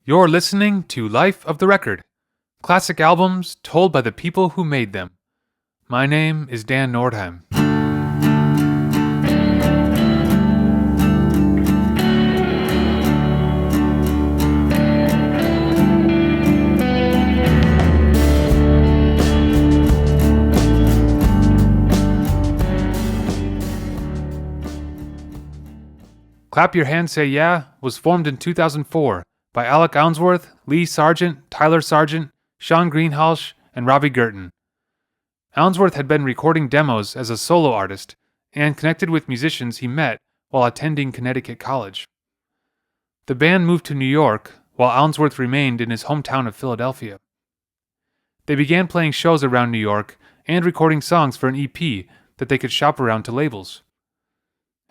You're listening to Life of the Record, classic albums told by the people who made them. My name is Dan Nordheim. Clap Your Hands Say Yeah was formed in 2004 by Alec Ounsworth, Lee Sargent, Tyler Sargent, Sean Greenhalgh, and Robbie Guertin. Ounsworth had been recording demos as a solo artist and connected with musicians he met while attending Connecticut College. The band moved to New York while Ounsworth remained in his hometown of Philadelphia. They began playing shows around New York and recording songs for an EP that they could shop around to labels.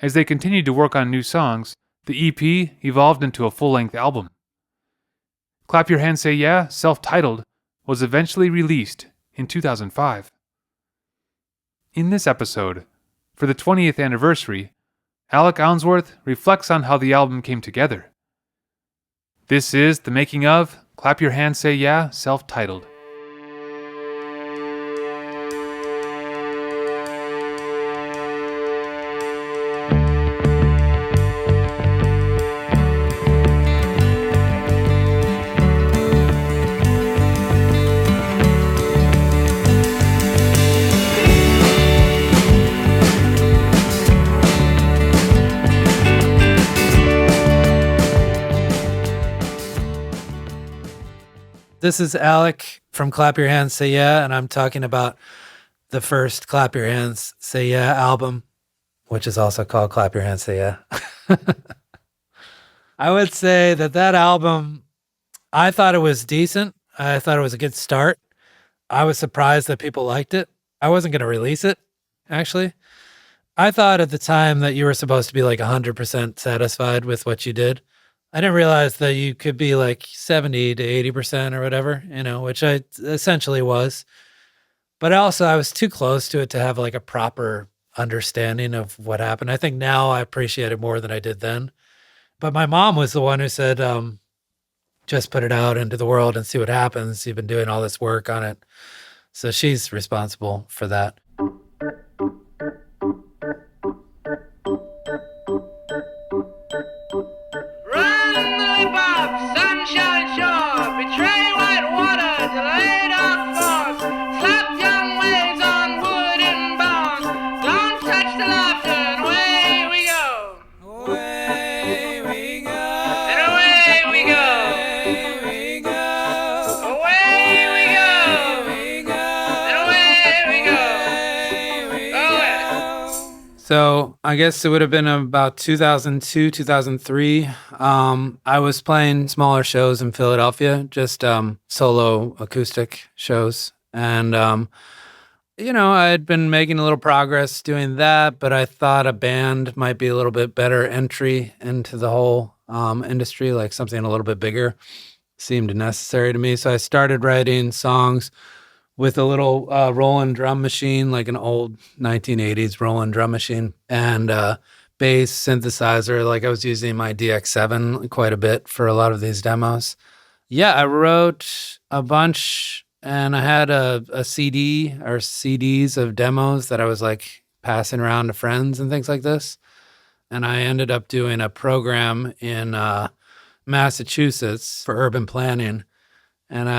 As they continued to work on new songs, the EP evolved into a full-length album. Clap Your Hands Say Yeah, self-titled, was eventually released in 2005. In this episode, for the 20th anniversary, Alec Ounsworth reflects on how the album came together. This is the making of Clap Your Hands Say Yeah, self-titled. This is Alec from Clap Your Hands Say Yeah, and I'm talking about the first Clap Your Hands Say Yeah album, which is also called Clap Your Hands Say Yeah. I would say that album, I thought it was decent. I thought it was a good start. I was surprised that people liked it. I wasn't going to release it, actually. I thought at the time that you were supposed to be like 100% satisfied with what you did. I didn't realize that you could be like 70 to 80% or whatever, which I essentially was. But also I was too close to it to have like a proper understanding of what happened. I think now I appreciate it more than I did then. But my mom was the one who said, just put it out into the world and see what happens. You've been doing all this work on it. So she's responsible for that. So I guess it would have been about 2002, 2003. I was playing smaller shows in Philadelphia, just solo acoustic shows. And, I had been making a little progress doing that, but I thought a band might be a little bit better entry into the whole industry, like something a little bit bigger seemed necessary to me. So I started writing songs with a little Roland drum machine, like an old 1980s Roland drum machine, and bass synthesizer. Like I was using my DX7 quite a bit for a lot of these demos. Yeah, I wrote a bunch, and I had a CD or CDs of demos that I was like passing around to friends and things like this. And I ended up doing a program in Massachusetts for urban planning. And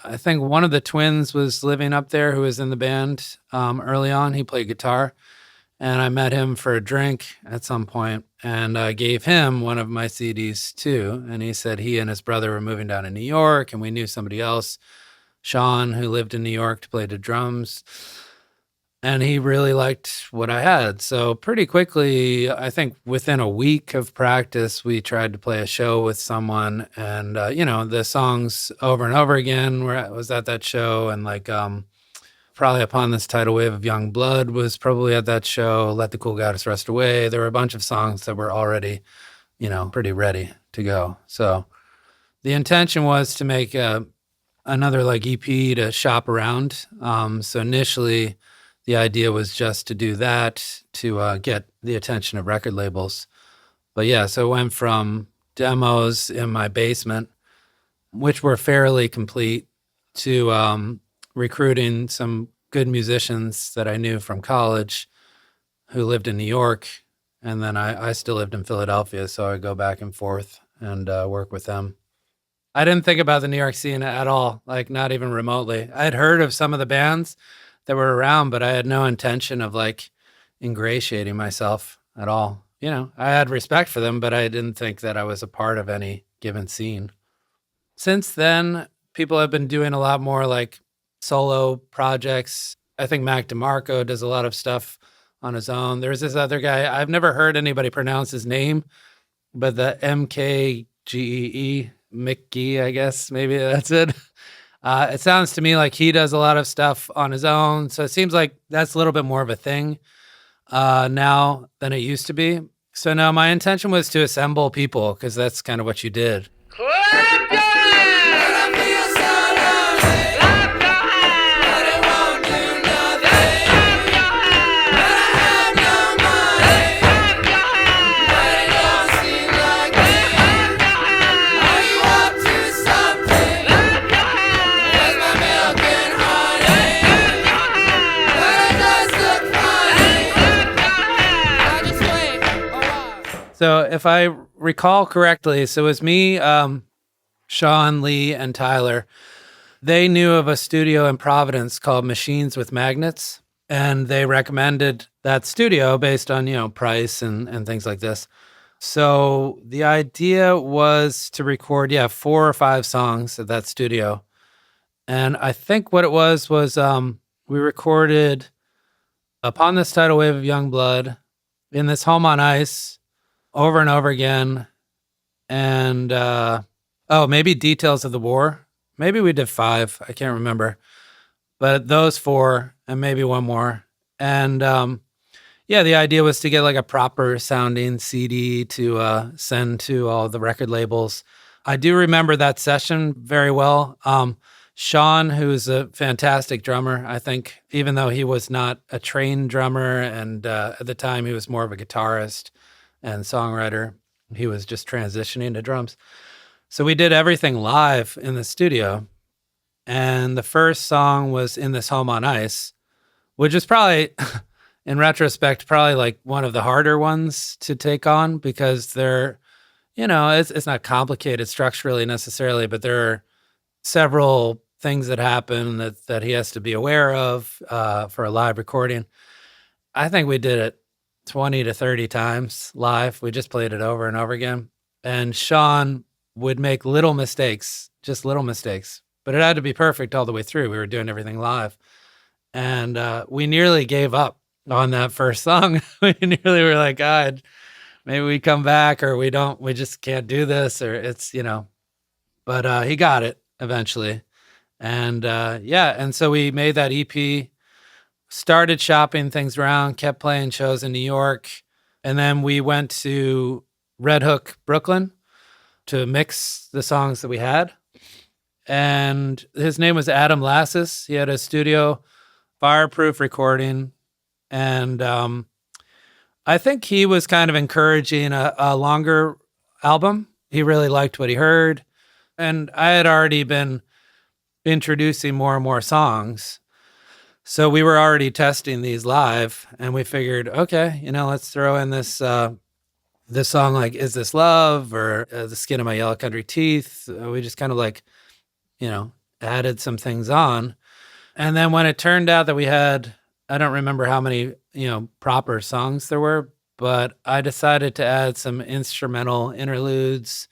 I think one of the twins was living up there who was in the band early on. He played guitar, and I met him for a drink at some point, and I gave him one of my CDs too. And he said he and his brother were moving down to New York, and we knew somebody else, Sean, who lived in New York, to play the drums. And he really liked what I had. So pretty quickly, I think within a week of practice, we tried to play a show with someone. And, the songs over and over again was at that show. And like probably Upon This Tidal Wave of Young Blood was probably at that show. Let the Cool Goddess Rest Away. There were a bunch of songs that were already, pretty ready to go. So the intention was to make another like EP to shop around. So initially, the idea was just to do that to get the attention of record labels. But yeah, so it went from demos in my basement which were fairly complete, to recruiting some good musicians that I knew from college who lived in New York. And then I still lived in Philadelphia, so I go back and forth and work with them. I didn't think about the New York scene at all, like not even remotely. I had heard of some of the bands that were around, but I had no intention of like ingratiating myself at all. You know, I had respect for them, but I didn't think that I was a part of any given scene. Since then, people have been doing a lot more like solo projects. I think Mac DeMarco does a lot of stuff on his own. There's this other guy, I've never heard anybody pronounce his name, but the MKGEE, McGee, I guess, maybe that's it. It sounds to me like he does a lot of stuff on his own. So it seems like that's a little bit more of a thing now than it used to be. So now my intention was to assemble people because that's kind of what you did. Clap your hands! Clap your hands! But it won't do nothing. Clap your hands! But I have no money. Clap your hands! But it don't seem like it. Clap your hands! Are you up to something? Clap your hands! Where's my milk and honey? Clap your hands! But it does look funny. Clap your hands! I'll just wait a while. So if I recall correctly, so it was me, Sean, Lee, and Tyler. They knew of a studio in Providence called Machines with Magnets, and they recommended that studio based on, you know, price and things like this. So the idea was to record, 4 or 5 songs at that studio. And I think what it was we recorded Upon This Tidal Wave of Young Blood, In This Home on Ice, over and over again, and maybe Details of the War. Maybe we did 5. I can't remember, but those 4 and maybe one more. And the idea was to get like a proper sounding CD to send to all the record labels. I do remember that session very well. Sean, who's a fantastic drummer, I think, even though he was not a trained drummer, and at the time he was more of a guitarist and songwriter. He was just transitioning to drums. So we did everything live in the studio. And the first song was In This Home on Ice, which is probably, in retrospect, probably like one of the harder ones to take on because they're, you know, it's not complicated structurally necessarily, but there are several things that happen that he has to be aware of for a live recording. I think we did it 20 to 30 times live. We just played it over and over again. And Sean would make little mistakes, just little mistakes, but it had to be perfect all the way through. We were doing everything live. And we nearly gave up on that first song. We nearly were like, God, maybe we come back or we just can't do this, or it's, you know, but he got it eventually. And and so we made that EP, started shopping things around, kept playing shows in New York. And then we went to Red Hook, Brooklyn to mix the songs that we had. And his name was Adam Lassis. He had a studio, Fireproof Recording. And I think he was kind of encouraging a longer album. He really liked what he heard. And I had already been introducing more and more songs. So we were already testing these live, and we figured, okay, you know, let's throw in this song like Is This Love, or The Skin of My Yellow Country Teeth. We just kind of like, you know, added some things on. And then when it turned out that we had, I don't remember how many, you know, proper songs there were, but I decided to add some instrumental interludes.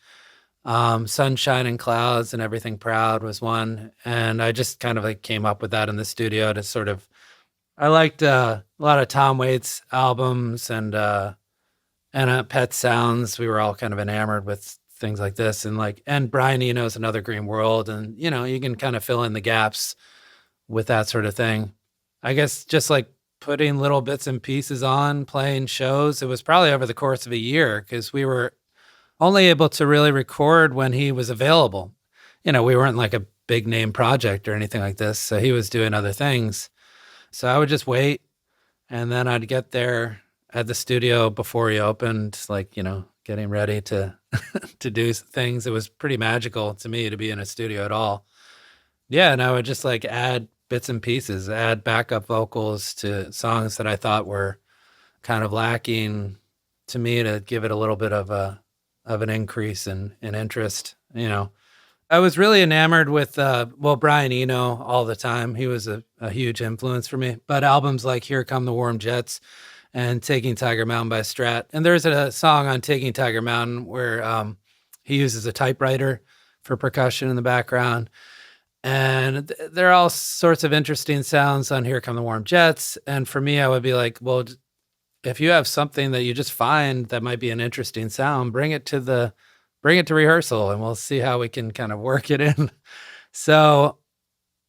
Sunshine and Clouds and Everything Proud was one. And I just kind of like came up with that in the studio to sort of, I liked a lot of Tom Waits albums and Pet Sounds. We were all kind of enamored with things like this, and Brian Eno's Another Green World. And, you know, you can kind of fill in the gaps with that sort of thing. I guess just like putting little bits and pieces on, playing shows. It was probably over the course of a year because we were only able to really record when he was available. You know, we weren't like a big name project or anything like this. So he was doing other things. So I would just wait. And then I'd get there at the studio before he opened, like, you know, getting ready to to do things. It was pretty magical to me to be in a studio at all. Yeah, and I would just like add bits and pieces, add backup vocals to songs that I thought were kind of lacking to me to give it a little bit of an increase in interest. I was really enamored with Brian Eno all the time. He was a huge influence for me. But albums like Here Come the Warm Jets and Taking Tiger Mountain by Strat. And there's a song on Taking Tiger Mountain where he uses a typewriter for percussion in the background. And there are all sorts of interesting sounds on Here Come the Warm Jets. And for me, I would be like, well, if you have something that you just find that might be an interesting sound, bring it to rehearsal and we'll see how we can kind of work it in. So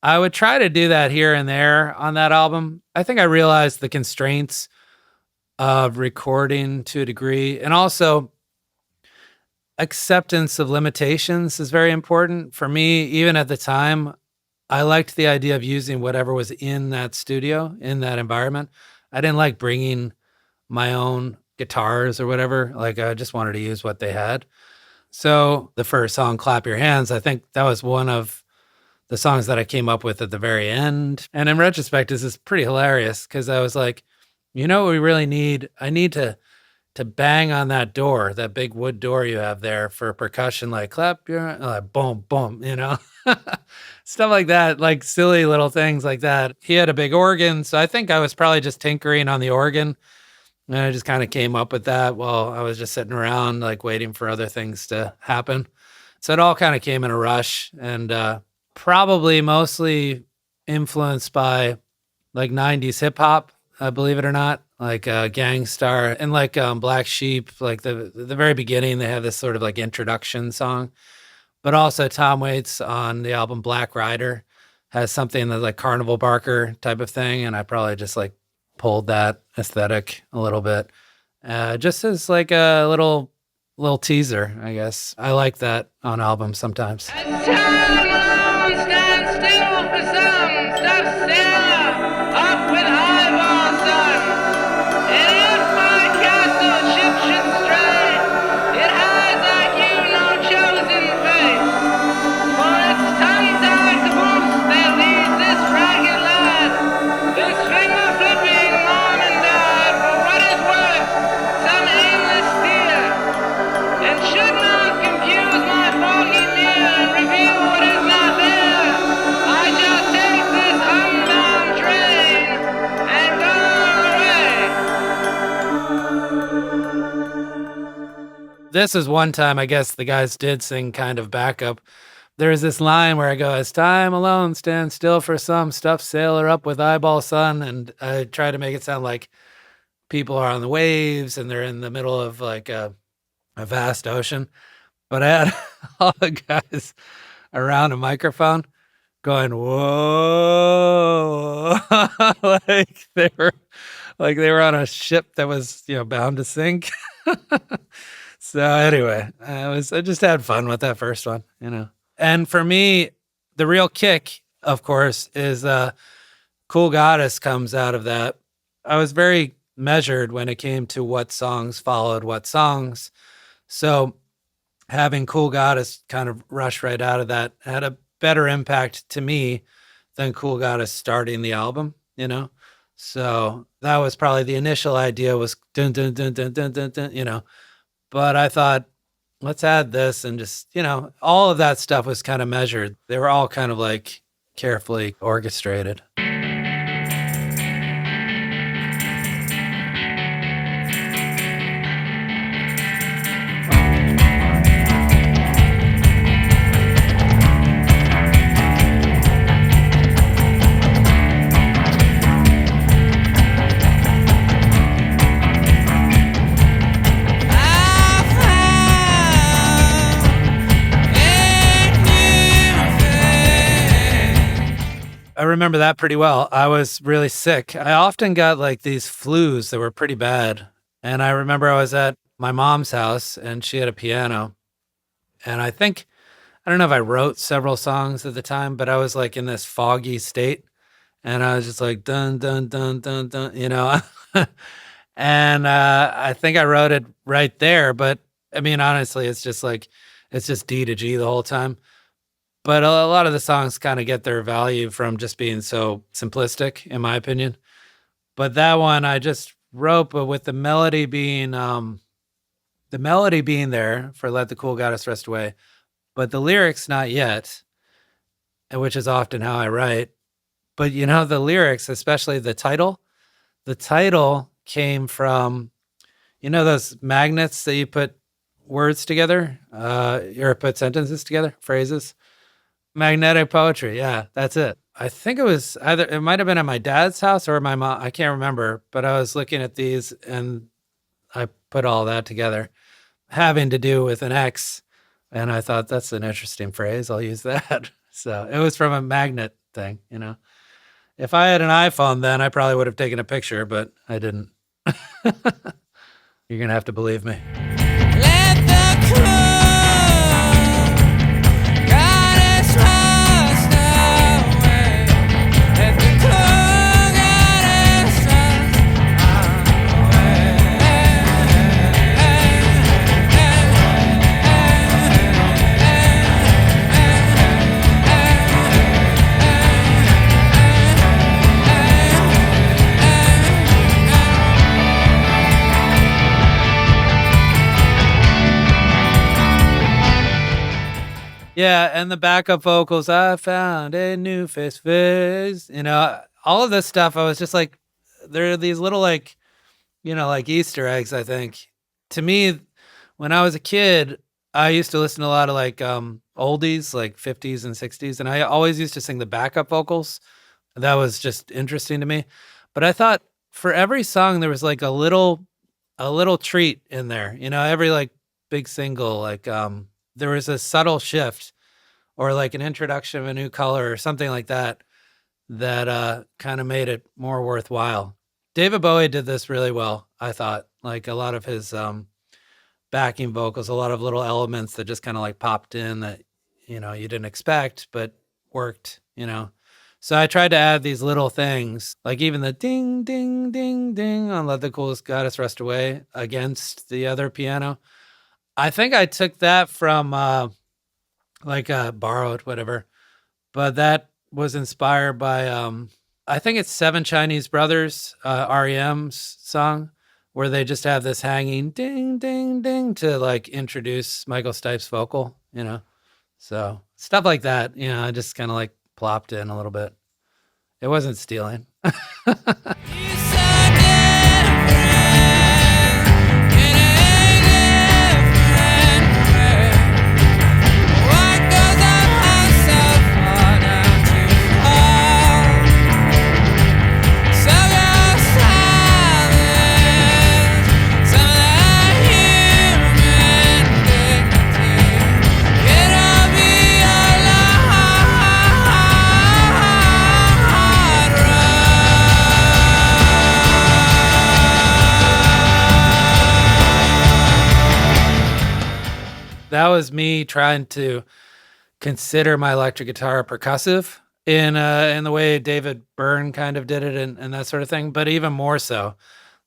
I would try to do that here and there on that album. I think I realized the constraints of recording to a degree, and also acceptance of limitations is very important for me. Even at the time, I liked the idea of using whatever was in that studio, in that environment. I didn't like bringing my own guitars or whatever. Like, I just wanted to use what they had. So the first song, Clap Your Hands, I think that was one of the songs that I came up with at the very end. And in retrospect, this is pretty hilarious because I was like, you know what we really need? I need to bang on that door, that big wood door you have there for percussion, like clap your, like boom, boom, stuff like that, like silly little things like that. He had a big organ, so I think I was probably just tinkering on the organ. And I just kind of came up with that while I was just sitting around, like waiting for other things to happen. So it all kind of came in a rush, and probably mostly influenced by like 90s hip hop, believe it or not, like Gangstar and like Black Sheep. Like the very beginning, they have this sort of like introduction song, but also Tom Waits on the album Black Rider has something that's like Carnival Barker type of thing. And I probably just like pulled that aesthetic a little bit, just as like a little teaser, I guess. I like that on albums sometimes. As time alone stands still for some, stuff sailor up with eyeball sun. And if my castle ship should stray, it has like you no chosen face. For its tongue-tied caboose that leads this ragged lad, this finger-flipping mom and dad, for what is worth, some aimless steer. And should not confuse my foggy mirror and reveal what is not there, I shall take this unbound train and go away. This is one time, I guess the guys did sing kind of backup. There's this line where I go, as time alone stands still for some, stuffed sailor up with eyeball sun. And I try to make it sound like people are on the waves and they're in the middle of like a vast ocean. But I had all the guys around a microphone going, whoa, like they were on a ship that was, bound to sink. So anyway, I just had fun with that first one, And for me, the real kick, of course, is Cool Goddess comes out of that. I was very measured when it came to what songs followed what songs. So having Cool Goddess kind of rush right out of that had a better impact to me than Cool Goddess starting the album, So that was probably the initial idea was dun dun dun dun dun dun dun, But I thought, let's add this and just, all of that stuff was kind of measured. They were all kind of like carefully orchestrated. I remember that pretty well. I was really sick. I often got like these flus that were pretty bad. And I remember I was at my mom's house and she had a piano. And I don't know if I wrote several songs at the time, but I was like in this foggy state. And I was just like, dun, dun, dun, dun, dun, And I think I wrote it right there. But I mean, honestly, it's just D to G the whole time. But a lot of the songs kind of get their value from just being so simplistic, in my opinion. But that one I just wrote, but with the melody being there for "Let the Cool Goddess Rest Away," but the lyrics not yet, which is often how I write. But the lyrics, especially the title came from, those magnets that you put words together, or put sentences together, phrases. Magnetic poetry. Yeah, that's it. I think it might have been at my dad's house or my mom. I can't remember, but I was looking at these and I put all that together, having to do with an ex. And I thought, that's an interesting phrase. I'll use that. So it was from a magnet thing, If I had an iPhone then, I probably would have taken a picture, but I didn't. You're going to have to believe me. Let the cool goddess rest away. Let the cool goddess rest Yeah, and the backup vocals, I found a new face. All of this stuff, I was just like, there are these little like Easter eggs, I think. To me, when I was a kid, I used to listen to a lot of like oldies, like 50s and 60s, and I always used to sing the backup vocals. That was just interesting to me. But I thought for every song, there was like a little treat in there. Every like big single, like there was a subtle shift or like an introduction of a new color or something like that kind of made it more worthwhile. David Bowie did this really well, I thought. Like a lot of his backing vocals, a lot of little elements that just kind of like popped in that, you didn't expect, but worked, So I tried to add these little things, like even the ding, ding, ding, ding on Let the Cool Goddess Rest Away against the other piano. I think I took that from borrowed, whatever. But that was inspired by, I think it's Seven Chinese Brothers, REM's song, where they just have this hanging ding, ding, ding to like introduce Michael Stipe's vocal, So stuff like that, I just kind of like plopped in a little bit. It wasn't stealing. That was me trying to consider my electric guitar percussive in the way David Byrne kind of did it and that sort of thing, but even more so.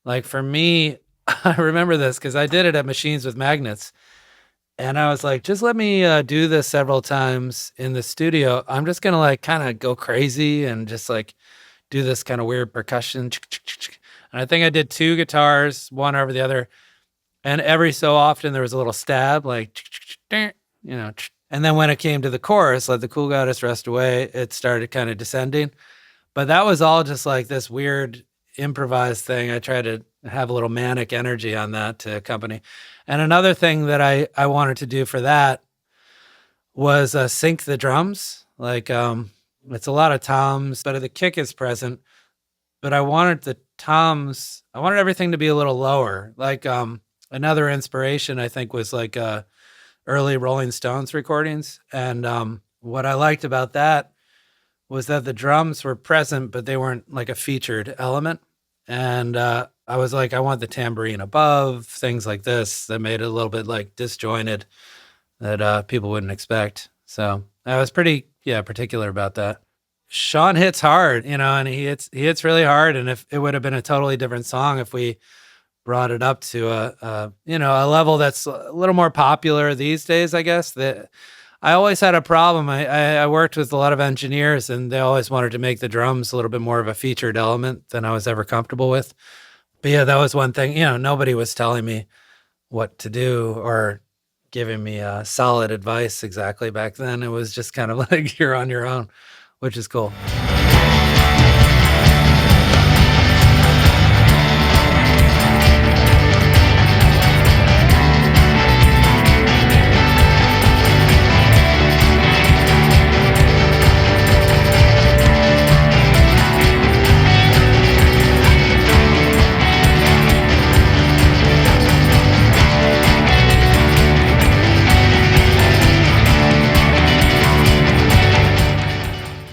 Like for me, I remember this because I did it at Machines with Magnets, and I was like, just let me do this several times in the studio. I'm just gonna like kind of go crazy and just like do this kind of weird percussion. And I think I did 2 guitars, one over the other. And every so often there was a little stab, like, and then when it came to the chorus, Let the Cool Goddess Rest Away, it started kind of descending. But that was all just like this weird improvised thing. I tried to have a little manic energy on that to accompany. And another thing that I wanted to do for that was sync the drums. Like, it's a lot of toms, but the kick is present. But I wanted everything to be a little lower. Like, another inspiration, I think, was like early Rolling Stones recordings. And what I liked about that was that the drums were present, but they weren't like a featured element. And I was like, I want the tambourine above, things like this that made it a little bit like disjointed that people wouldn't expect. So I was pretty, particular about that. Sean hits hard, and he hits really hard. And if it would have been a totally different song if we brought it up to a level that's a little more popular these days, I guess. That I always had a problem. I worked with a lot of engineers, and they always wanted to make the drums a little bit more of a featured element than I was ever comfortable with. But yeah, that was one thing. Nobody was telling me what to do or giving me solid advice exactly back then. It was just kind of like you're on your own, which is cool.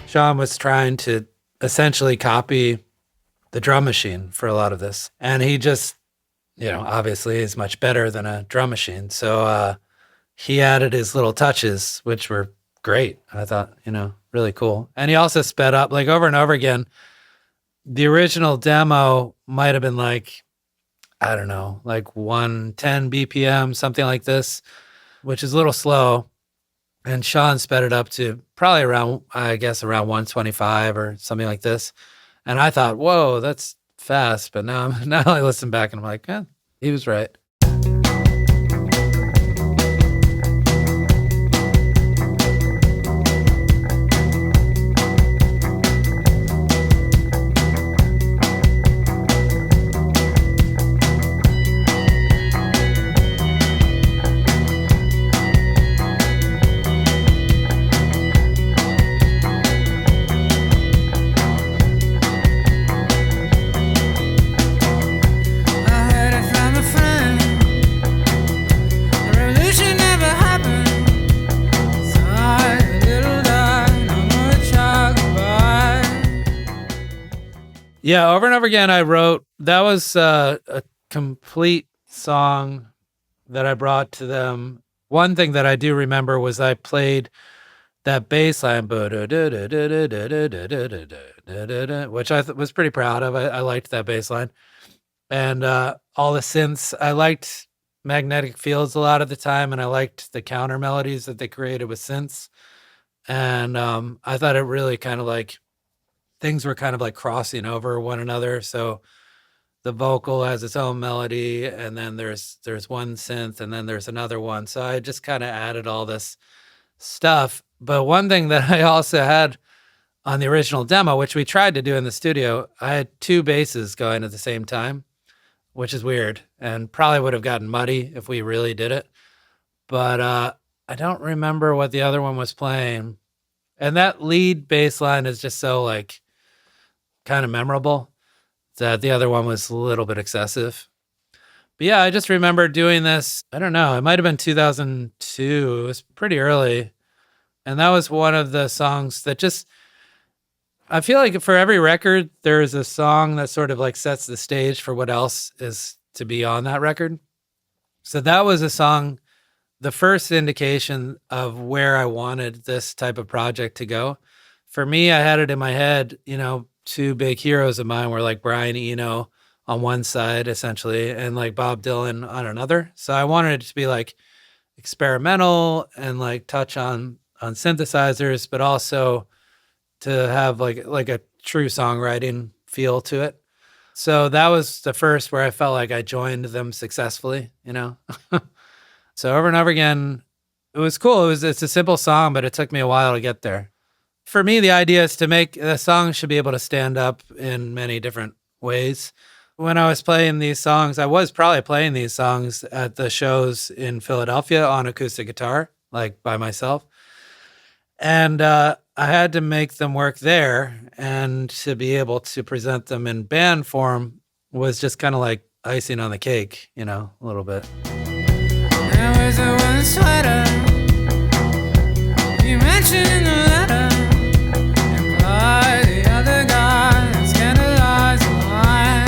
Sean was trying to essentially copy the drum machine for a lot of this. And he just, obviously is much better than a drum machine. So he added his little touches, which were great. I thought, really cool. And he also sped up like over and over again. The original demo might have been like, I don't know, like 110 BPM, something like this, which is a little slow. And Sean sped it up to probably around 125 or something like this. And I thought, whoa, that's fast. But now I listen back and I'm like, he was right. Yeah, over and over again, I wrote, that was a complete song that I brought to them. One thing that I do remember was I played that bass line, which I was pretty proud of. I liked that bass line. And all the synths, I liked magnetic fields a lot of the time, and I liked the counter melodies that they created with synths. And I thought it really kind of like, things were kind of like crossing over one another. So the vocal has its own melody, and then there's one synth, and then there's another one. So I just kind of added all this stuff. But one thing that I also had on the original demo, which we tried to do in the studio, I had two basses going at the same time, which is weird and probably would have gotten muddy if we really did it. But I don't remember what the other one was playing. And that lead bass line is just so like kind of memorable that the other one was a little bit excessive. But yeah, I just remember doing this. I don't know. It might have been 2002. It was pretty early. And that was one of the songs that just, I feel like for every record, there is a song that sort of like sets the stage for what else is to be on that record. So that was a song, the first indication of where I wanted this type of project to go. For me, I had it in my head, two big heroes of mine were like Brian Eno on one side, essentially, and like Bob Dylan on another. So I wanted it to be like experimental and like touch on synthesizers, but also to have like a true songwriting feel to it. So that was the first where I felt like I joined them successfully, So over and over again, it was cool. It's a simple song, but it took me a while to get there. For me, the idea is to make the song should be able to stand up in many different ways. When I was playing these songs, I was probably playing these songs at the shows in Philadelphia on acoustic guitar, like by myself. And I had to make them work there, and to be able to present them in band form was just kind of like icing on the cake, a little bit. There was a one sweater you mentioned in the letter. Imply the other guy and scandalize the line.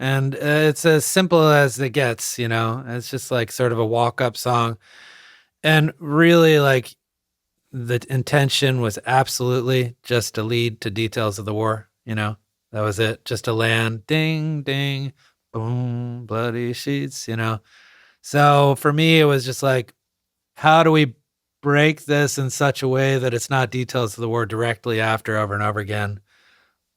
And it's as simple as it gets, you know. It's just like sort of a walk-up song. And really, like, the intention was absolutely just to lead to details of the war, you know. That was it. Just to land, ding, ding, boom, bloody sheets, you know. So for me, it was just like, how do we break this in such a way that it's not details of the war directly after over and over again,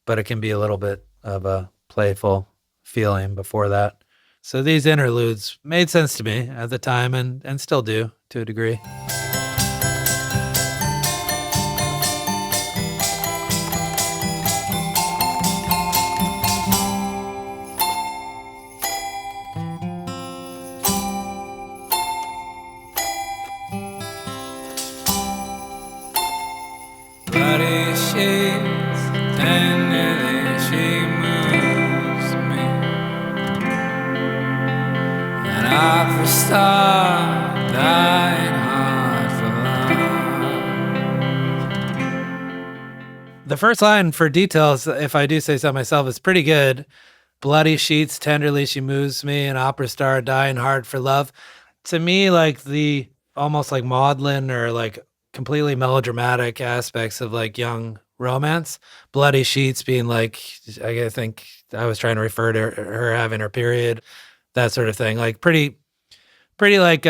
but it can be a little bit of a playful feeling before that. So these interludes made sense to me at the time and still do to a degree. Bloody sheets, tenderly she moves me. An opera star dying hard for love. The first line for details, if I do say so myself, is pretty good. Bloody sheets, tenderly she moves me, an opera star dying hard for love. To me, like the almost like maudlin or like completely melodramatic aspects of like young romance. Bloody sheets being like, I think I was trying to refer to her having her period, that sort of thing. Like pretty like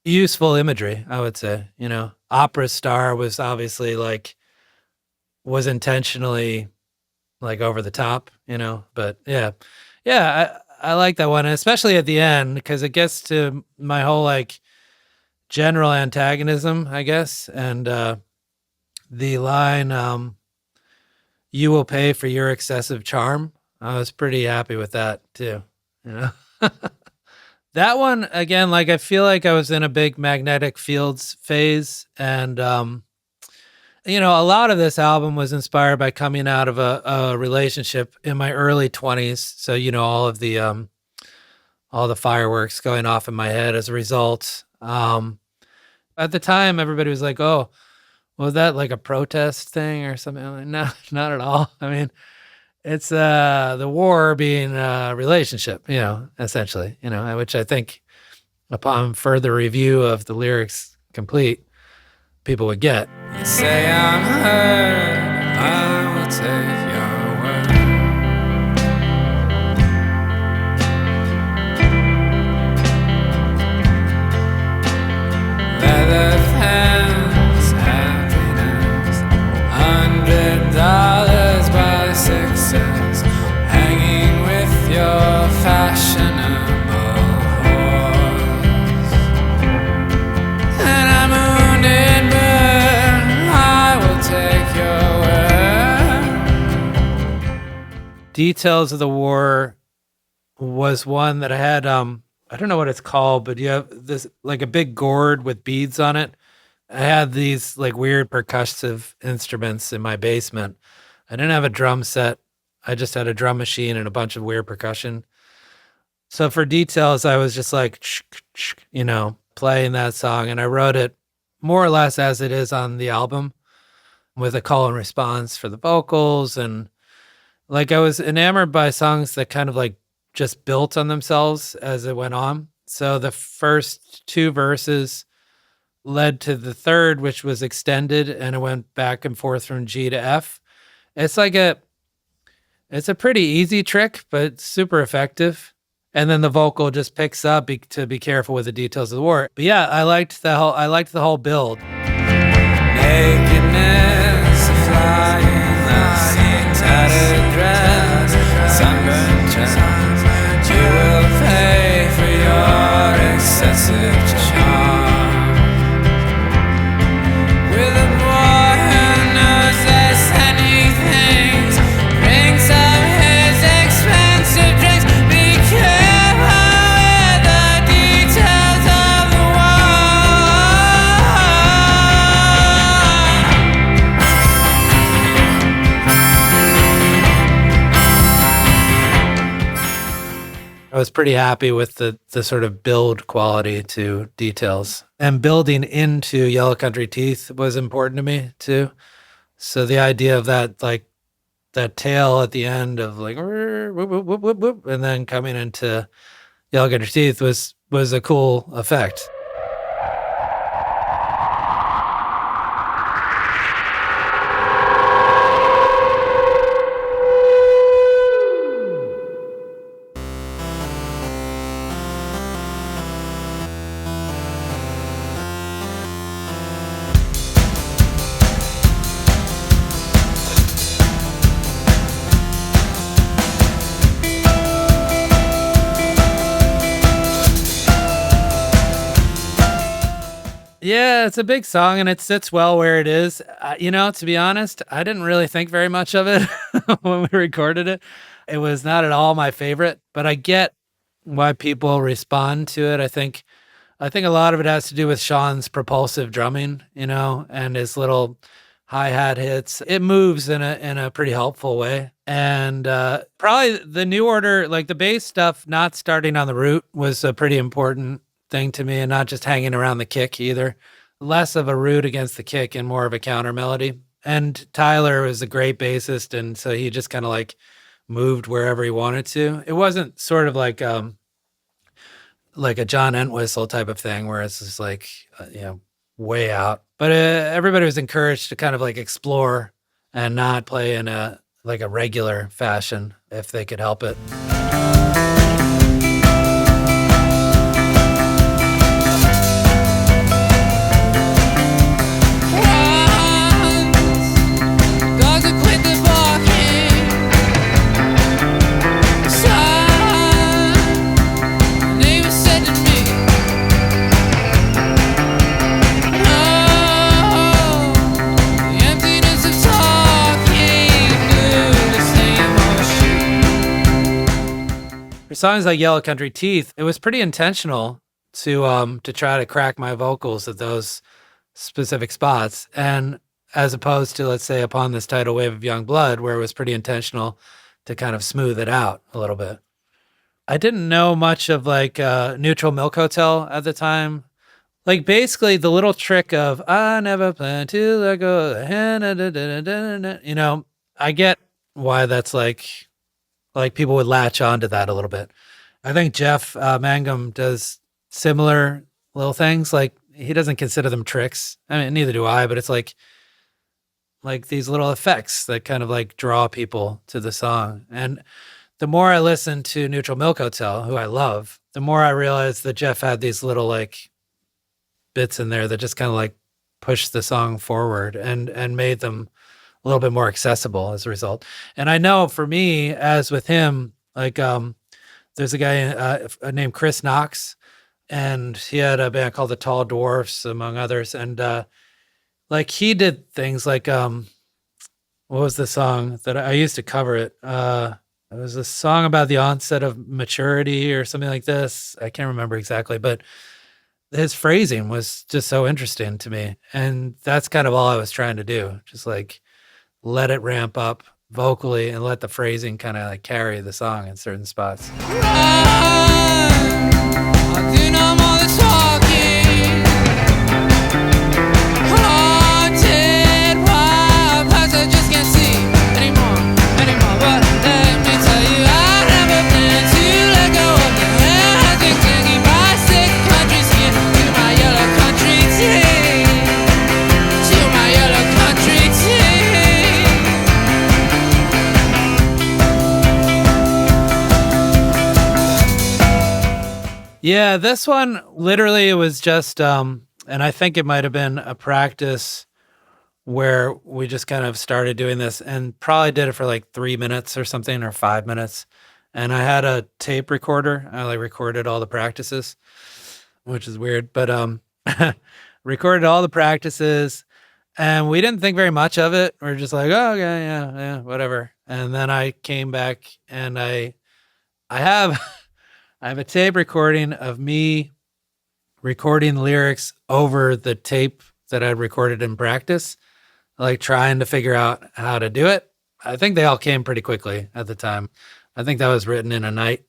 useful imagery, I would say. You know, opera star was obviously like, was intentionally like over the top, you know, but yeah, I like that one, especially at the end, because it gets to my whole like general antagonism, I guess. And the line, you will pay for your excessive charm. I was pretty happy with that too, you know. That one, again, like I feel like I was in a big magnetic fields phase. And, you know, a lot of this album was inspired by coming out of a relationship in my early 20s. So, you know, all the fireworks going off in my head as a result. At the time, everybody was like, oh, was that like a protest thing or something? I'm like, no, not at all. I mean, it's the war being a relationship, you know, essentially, you know, which I think upon further review of the lyrics complete, people would get. You say I'm hurt, I will take your word. Leather pants, happiness, $100 by sixes, hanging with your fashionable horse. And I'm wounded, but I will take your word. Details of the War was one that I had, I don't know what it's called, but you have this like a big gourd with beads on it. I had these like weird percussive instruments in my basement. I didn't have a drum set. I just had a drum machine and a bunch of weird percussion. So for details, I was just like, you know, playing that song. And I wrote it more or less as it is on the album with a call and response for the vocals. And like I was enamored by songs that kind of like just built on themselves as it went on. So the first two verses led to the third, which was extended, and it went back and forth from G to F. It's a pretty easy trick, but super effective. And then the vocal just picks up to be careful with the details of the war. But yeah, I liked the whole build. Nakedness, flying lights, tattered dress, sunburned chest. You will pay for your excessive charm. With a boy who knows there's anything, drinks of his expensive drinks. Be careful with the details of the I was pretty happy with the sort of build quality to details, and building into Yellow Country Teeth was important to me too. So the idea of that like that tail at the end of like whoop, whoop, whoop, whoop, whoop, and then coming into Yell Get Your Teeth was a cool effect. Yeah, it's a big song and it sits well where it is. To be honest, I didn't really think very much of it when we recorded it. It was not at all my favorite, but I get why people respond to it. I think a lot of it has to do with Sean's propulsive drumming, and his little hi-hat hits. It moves in a pretty helpful way. And probably the New Order, like the bass stuff, not starting on the root was a pretty important thing to me, and not just hanging around the kick either. Less of a root against the kick and more of a counter melody. And Tyler was a great bassist, and so he just kind of like moved wherever he wanted to. It wasn't sort of like a John Entwistle type of thing where it's just like way out. But everybody was encouraged to kind of like explore and not play in a regular fashion if they could help it. Songs like Yellow Country Teeth, it was pretty intentional to try to crack my vocals at those specific spots, and as opposed to, let's say, Upon This Tidal Wave of Young Blood, where it was pretty intentional to kind of smooth it out a little bit. I didn't know much of like Neutral Milk Hotel at the time. Like basically the little trick of I never plan to let go of the hand, I get why that's like people would latch onto that a little bit. I think Jeff Mangum does similar little things. Like he doesn't consider them tricks. I mean, neither do I, but it's like these little effects that kind of like draw people to the song. And the more I listen to Neutral Milk Hotel, who I love, the more I realize that Jeff had these little like bits in there that just kind of like pushed the song forward and made them a little bit more accessible as a result. And I know for me, as with him, like there's a guy named Chris Knox, and he had a band called the Tall Dwarfs, among others. And like he did things like what was the song that I used to cover it? It was a song about the onset of maturity or something like this. I can't remember exactly, but his phrasing was just so interesting to me. And that's kind of all I was trying to do. Just like let it ramp up vocally and let the phrasing kind of like carry the song in certain spots. I do no more than talking. Haunted wild parts I just can't see anymore. But let me tell you, I never plan to let go of the hands that keep my sick country skin to my yellow country tea. To my yellow country tea. Yeah, this one, literally, it was just, and I think it might have been a practice where we just kind of started doing this and probably did it for like 3 minutes or something, or 5 minutes. And I had a tape recorder. I like recorded all the practices, which is weird, but recorded all the practices, and we didn't think very much of it. We're just like, oh, okay, yeah, whatever. And then I came back and I have I have a tape recording of me recording lyrics over the tape that I recorded in practice, like trying to figure out how to do it. I think they all came pretty quickly at the time. I think that was written in a night,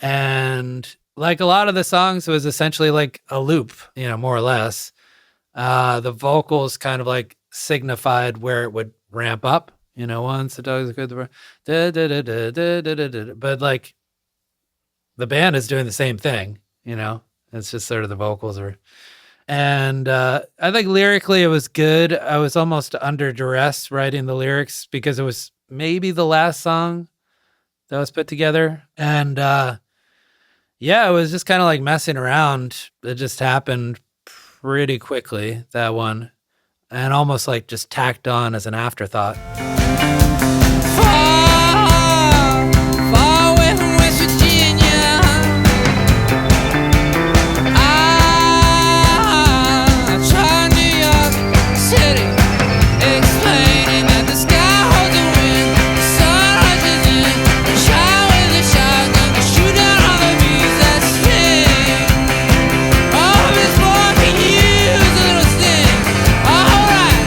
and like a lot of the songs, it was essentially like a loop, more or less. The vocals kind of like signified where it would ramp up Once the dogs could the da, da, da, da, da, da, da, da. But like the band is doing the same thing, It's just sort of the vocals are. And I think lyrically it was good. I was almost under duress writing the lyrics because it was maybe the last song that was put together. And it was just kind of like messing around. It just happened pretty quickly, that one. And almost like just tacked on as an afterthought. Far, far away from West Virginia, I tried New York City, explaining that the sky holds a wind, the sun rushes in, try with a shotgun to shoot down all the bees that sting. Oh, this boy can use a little sting. All right.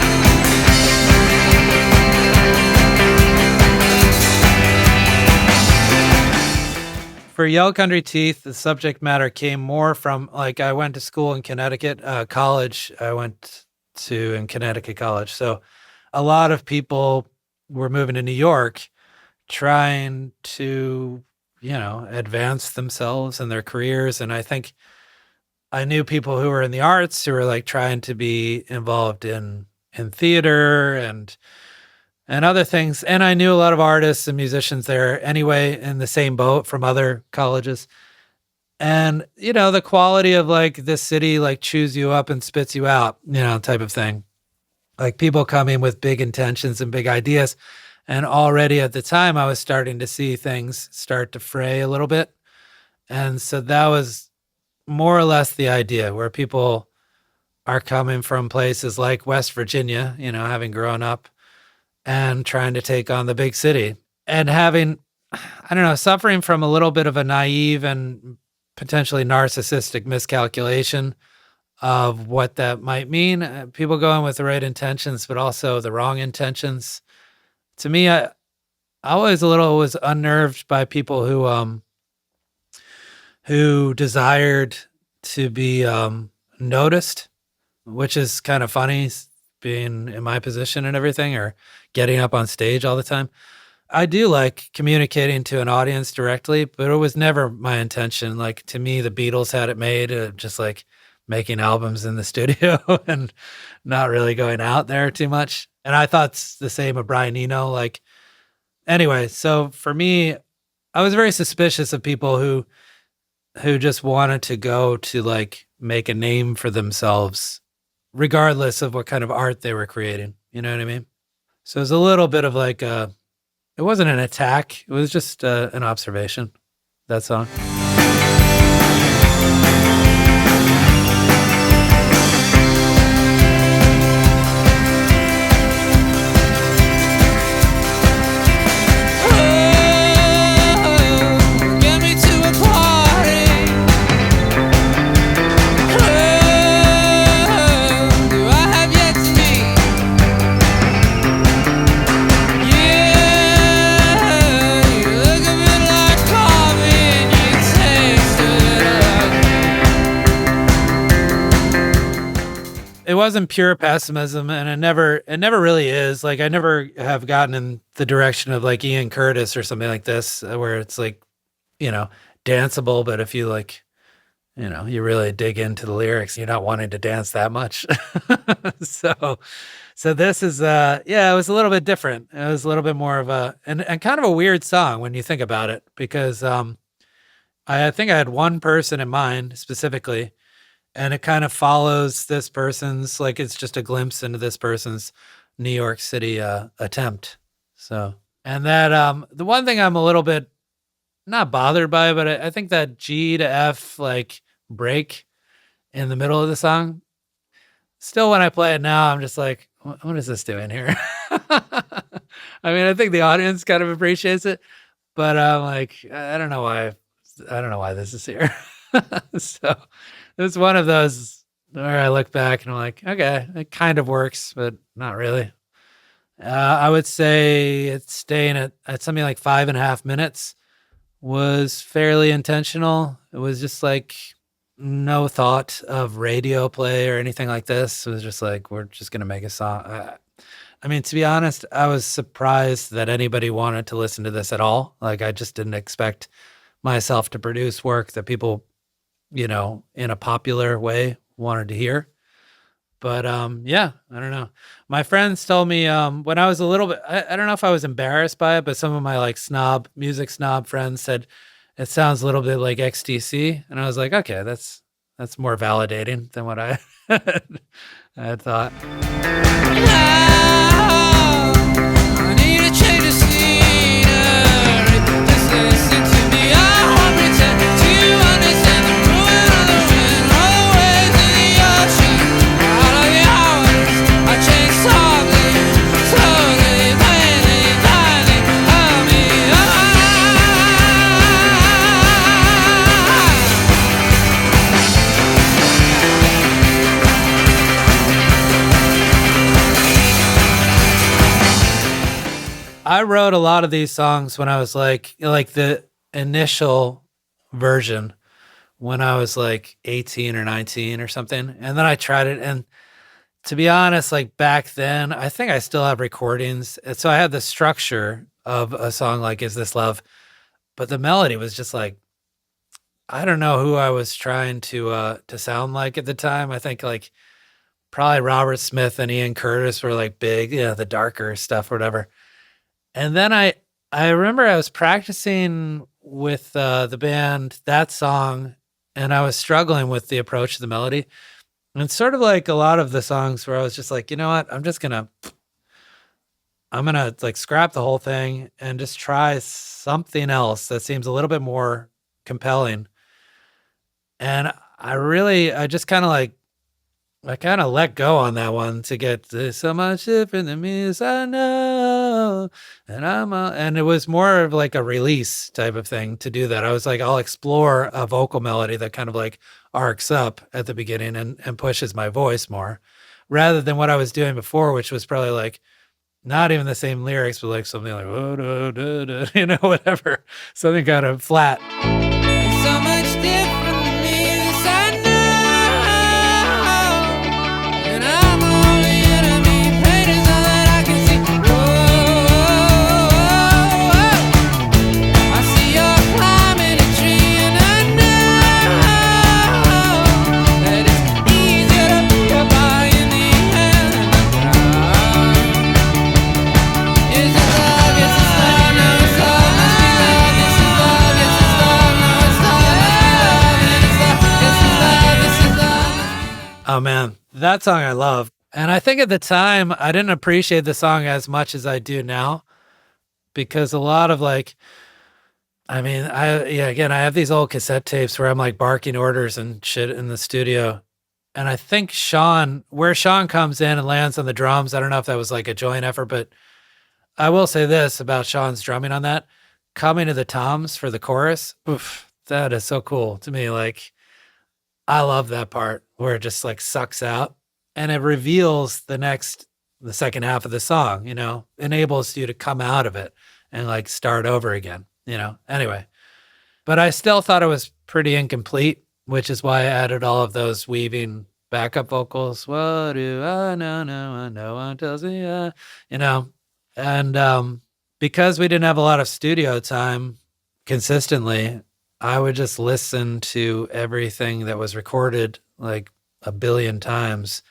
For Yellow Country Teeth, the subject matter came more from, like, I went to school in Connecticut College. I went to in Connecticut College. So a lot of people were moving to New York trying to, advance themselves and their careers. And I think I knew people who were in the arts who were like trying to be involved in theater and other things. And I knew a lot of artists and musicians there anyway in the same boat from other colleges. And, the quality of like this city like chews you up and spits you out, type of thing. Like people coming with big intentions and big ideas. And already at the time I was starting to see things start to fray a little bit. And so that was more or less the idea, where people are coming from places like West Virginia, having grown up and trying to take on the big city and having, suffering from a little bit of a naive and potentially narcissistic miscalculation of what that might mean. People going with the right intentions, but also the wrong intentions. To me, I always was unnerved by people who desired to be noticed, which is kind of funny, being in my position and everything, or getting up on stage all the time. I do like communicating to an audience directly, but it was never my intention. Like, to me, the Beatles had it made, just like making albums in the studio and not really going out there too much. And I thought it's the same of Brian Eno. Anyway, so for me, I was very suspicious of people who just wanted to go to like make a name for themselves, regardless of what kind of art they were creating. You know what I mean? So it was a little bit of like it wasn't an attack. It was just an observation, that song. It wasn't pure pessimism, and it never really is. Like, I never have gotten in the direction of like Ian Curtis or something like this, where it's like, danceable, but if you like, you really dig into the lyrics, you're not wanting to dance that much. So this is, it was a little bit different. It was a little bit more of and kind of a weird song when you think about it, because I think I had one person in mind specifically. And it kind of follows this person's, like, it's just a glimpse into this person's New York City attempt. So, and that, the one thing I'm a little bit not bothered by, but I think that G to F, like, break in the middle of the song, still when I play it now, I'm just like, what is this doing here? I mean, I think the audience kind of appreciates it, but I'm like, I don't know why this is here. So it's one of those where I look back and I'm like, okay, it kind of works, but not really. I would say it's staying at something like 5.5 minutes was fairly intentional. It was just like no thought of radio play or anything like this. It was just like, we're just going to make a song. I mean, to be honest, I was surprised that anybody wanted to listen to this at all. Like, I just didn't expect myself to produce work that people, in a popular way wanted to hear. But yeah, I don't know. My friends told me when I was a little bit, I don't know if I was embarrassed by it, but some of my like music snob friends said it sounds a little bit like XTC. And I was like, okay, that's more validating than what I had thought. I need a change of scenery. Just listen to me. I won't pretend to understand the movement of the wind, all the waves in the ocean, all of the hours. I change softly, slowly, plainly, blindly. Hold me I wrote a lot of these songs when I was like the initial version when I was like 18 or 19 or something. And then I tried it. And to be honest, like back then, I think I still have recordings. And so I had the structure of a song like Is This Love? But the melody was just like, I don't know who I was trying to sound like at the time. I think like probably Robert Smith and Ian Curtis were like big, the darker stuff or whatever. And then I remember I was practicing with the band that song, and I was struggling with the approach to the melody. And it's sort of like a lot of the songs where I was just like, you know what, I'm gonna like scrap the whole thing and just try something else that seems a little bit more compelling. And I just kind of let go on that one to get there's so much different than me as I know. And it was more of like a release type of thing to do that. I was like, I'll explore a vocal melody that kind of like arcs up at the beginning and pushes my voice more rather than what I was doing before, which was probably like not even the same lyrics, but like something like, whatever, something kind of flat. so much different than me, this I know. And I'm only enemy, pain is all that I can see. I see you're climbing a tree, and I know that it's easier to be a boy in the end than the ground. Is this love? Yes, it's love. No, it's love. Must be love. This is love. Yes, it's love. No, it's love. Oh man, that song I love. And I think at the time I didn't appreciate the song as much as I do now because a lot of like, I have these old cassette tapes where I'm like barking orders and shit in the studio. And I think where Sean comes in and lands on the drums, I don't know if that was like a joint effort, but I will say this about Sean's drumming on that. Coming to the toms for the chorus, oof, that is so cool to me. Like, I love that part where it just like sucks out and it reveals the second half of the song, enables you to come out of it and like start over again, anyway. But I still thought it was pretty incomplete, which is why I added all of those weaving backup vocals. What do I know? No, one tells me, and because we didn't have a lot of studio time consistently, I would just listen to everything that was recorded like a billion times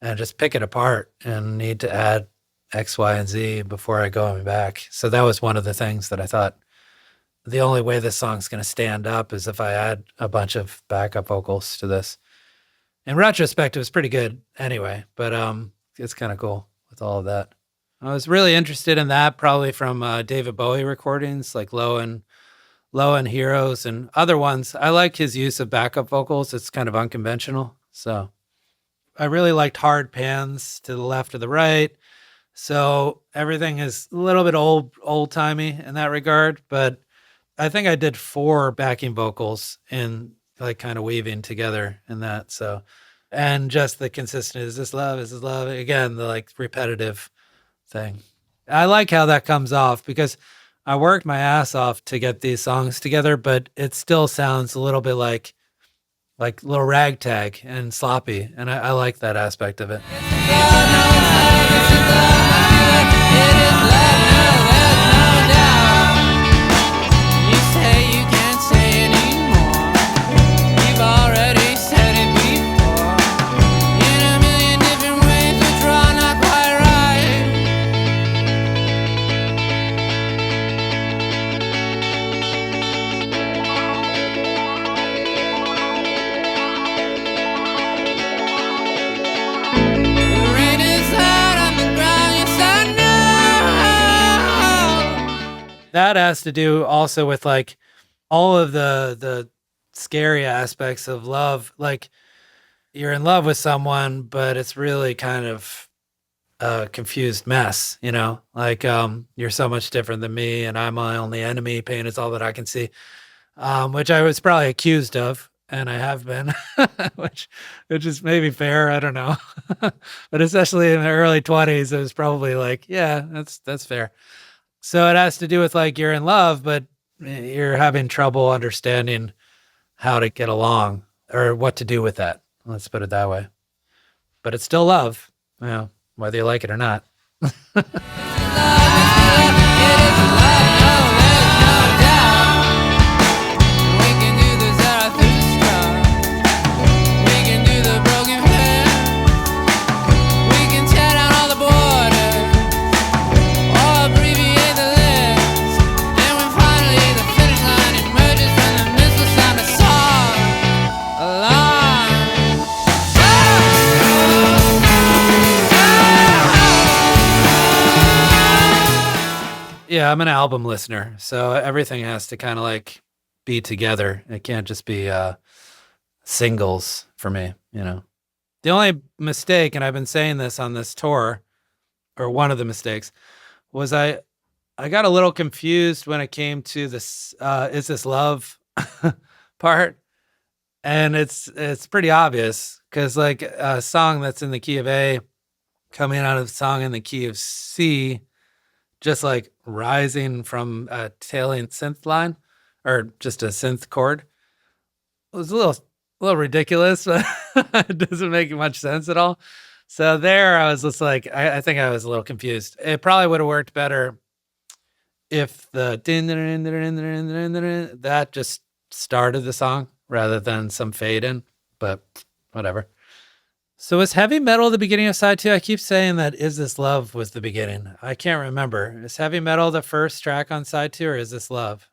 and just pick it apart and need to add X, Y, and Z before I go back. So that was one of the things that I thought the only way this song's going to stand up is if I add a bunch of backup vocals to this. In retrospect, it was pretty good anyway, but it's kind of cool with all of that. I was really interested in that probably from David Bowie recordings like Low and Heroes and other ones. I like his use of backup vocals. It's kind of unconventional. So I really liked hard pans to the left or the right. So everything is a little bit old-timey in that regard, but I think I did 4 backing vocals in like kind of weaving together in that. So, and just the consistent, is this love? Again, the like repetitive thing. I like how that comes off because I worked my ass off to get these songs together, but it still sounds a little bit like little ragtag and sloppy. And I like that aspect of it. This is love. That has to do also with like all of the scary aspects of love. Like you're in love with someone, but it's really kind of a confused mess, you know? Like you're so much different than me and I'm my only enemy. Pain is all that I can see. Which I was probably accused of, and I have been, which is maybe fair. I don't know, but especially in the early 20s, it was probably like, yeah, that's fair. So it has to do with like you're in love, but you're having trouble understanding how to get along or what to do with that. Let's put it that way. But it's still love, you know, whether you like it or not. Yeah, I'm an album listener, so everything has to kind of like be together. It can't just be singles for me, you know. The only mistake, and I've been saying this on this tour, or one of the mistakes, was I got a little confused when it came to this "Is This Love" part, and it's pretty obvious because like a song that's in the key of A coming out of a song in the key of C, just like rising from a tailing synth line or just a synth chord. It was a little ridiculous, but it doesn't make much sense at all. So there I was just like, I think I was a little confused. It probably would have worked better if the that just started the song rather than some fade in, but whatever. So is heavy metal the beginning of side 2? I keep saying that Is This Love was the beginning. I can't remember. Is heavy metal the first track on side 2 or Is This Love?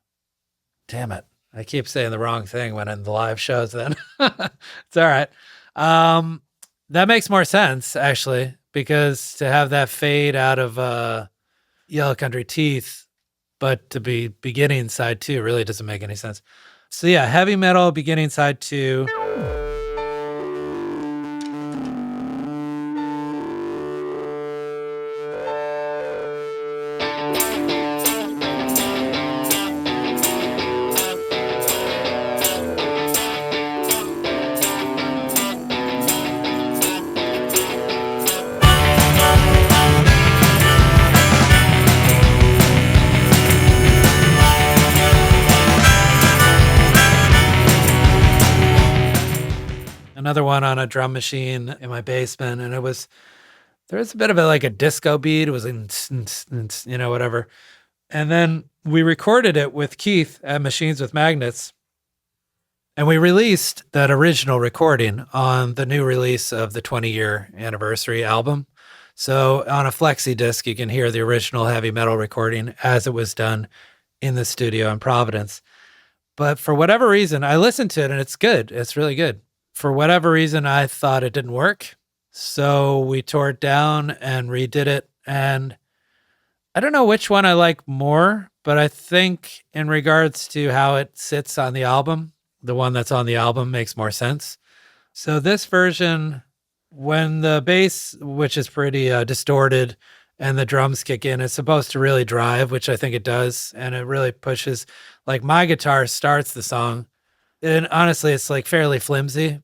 Damn it. I keep saying the wrong thing when in the live shows then. It's all right. That makes more sense actually, because to have that fade out of Yellow Country Teeth, but to be beginning side 2 really doesn't make any sense. So yeah, heavy metal beginning side 2. Another one on a drum machine in my basement, and there was a bit of a disco beat. It was you know, whatever. And then we recorded it with Keith at Machines with Magnets, and we released that original recording on the new release of the 20-year anniversary album. So on a flexi disc, you can hear the original heavy metal recording as it was done in the studio in Providence. But for whatever reason, I listened to it, and it's good. It's really good. For whatever reason, I thought it didn't work. So we tore it down and redid it. And I don't know which one I like more, but I think in regards to how it sits on the album, the one that's on the album makes more sense. So this version, when the bass, which is pretty distorted, and the drums kick in, it's supposed to really drive, which I think it does. And it really pushes, like my guitar starts the song. And honestly, it's like fairly flimsy,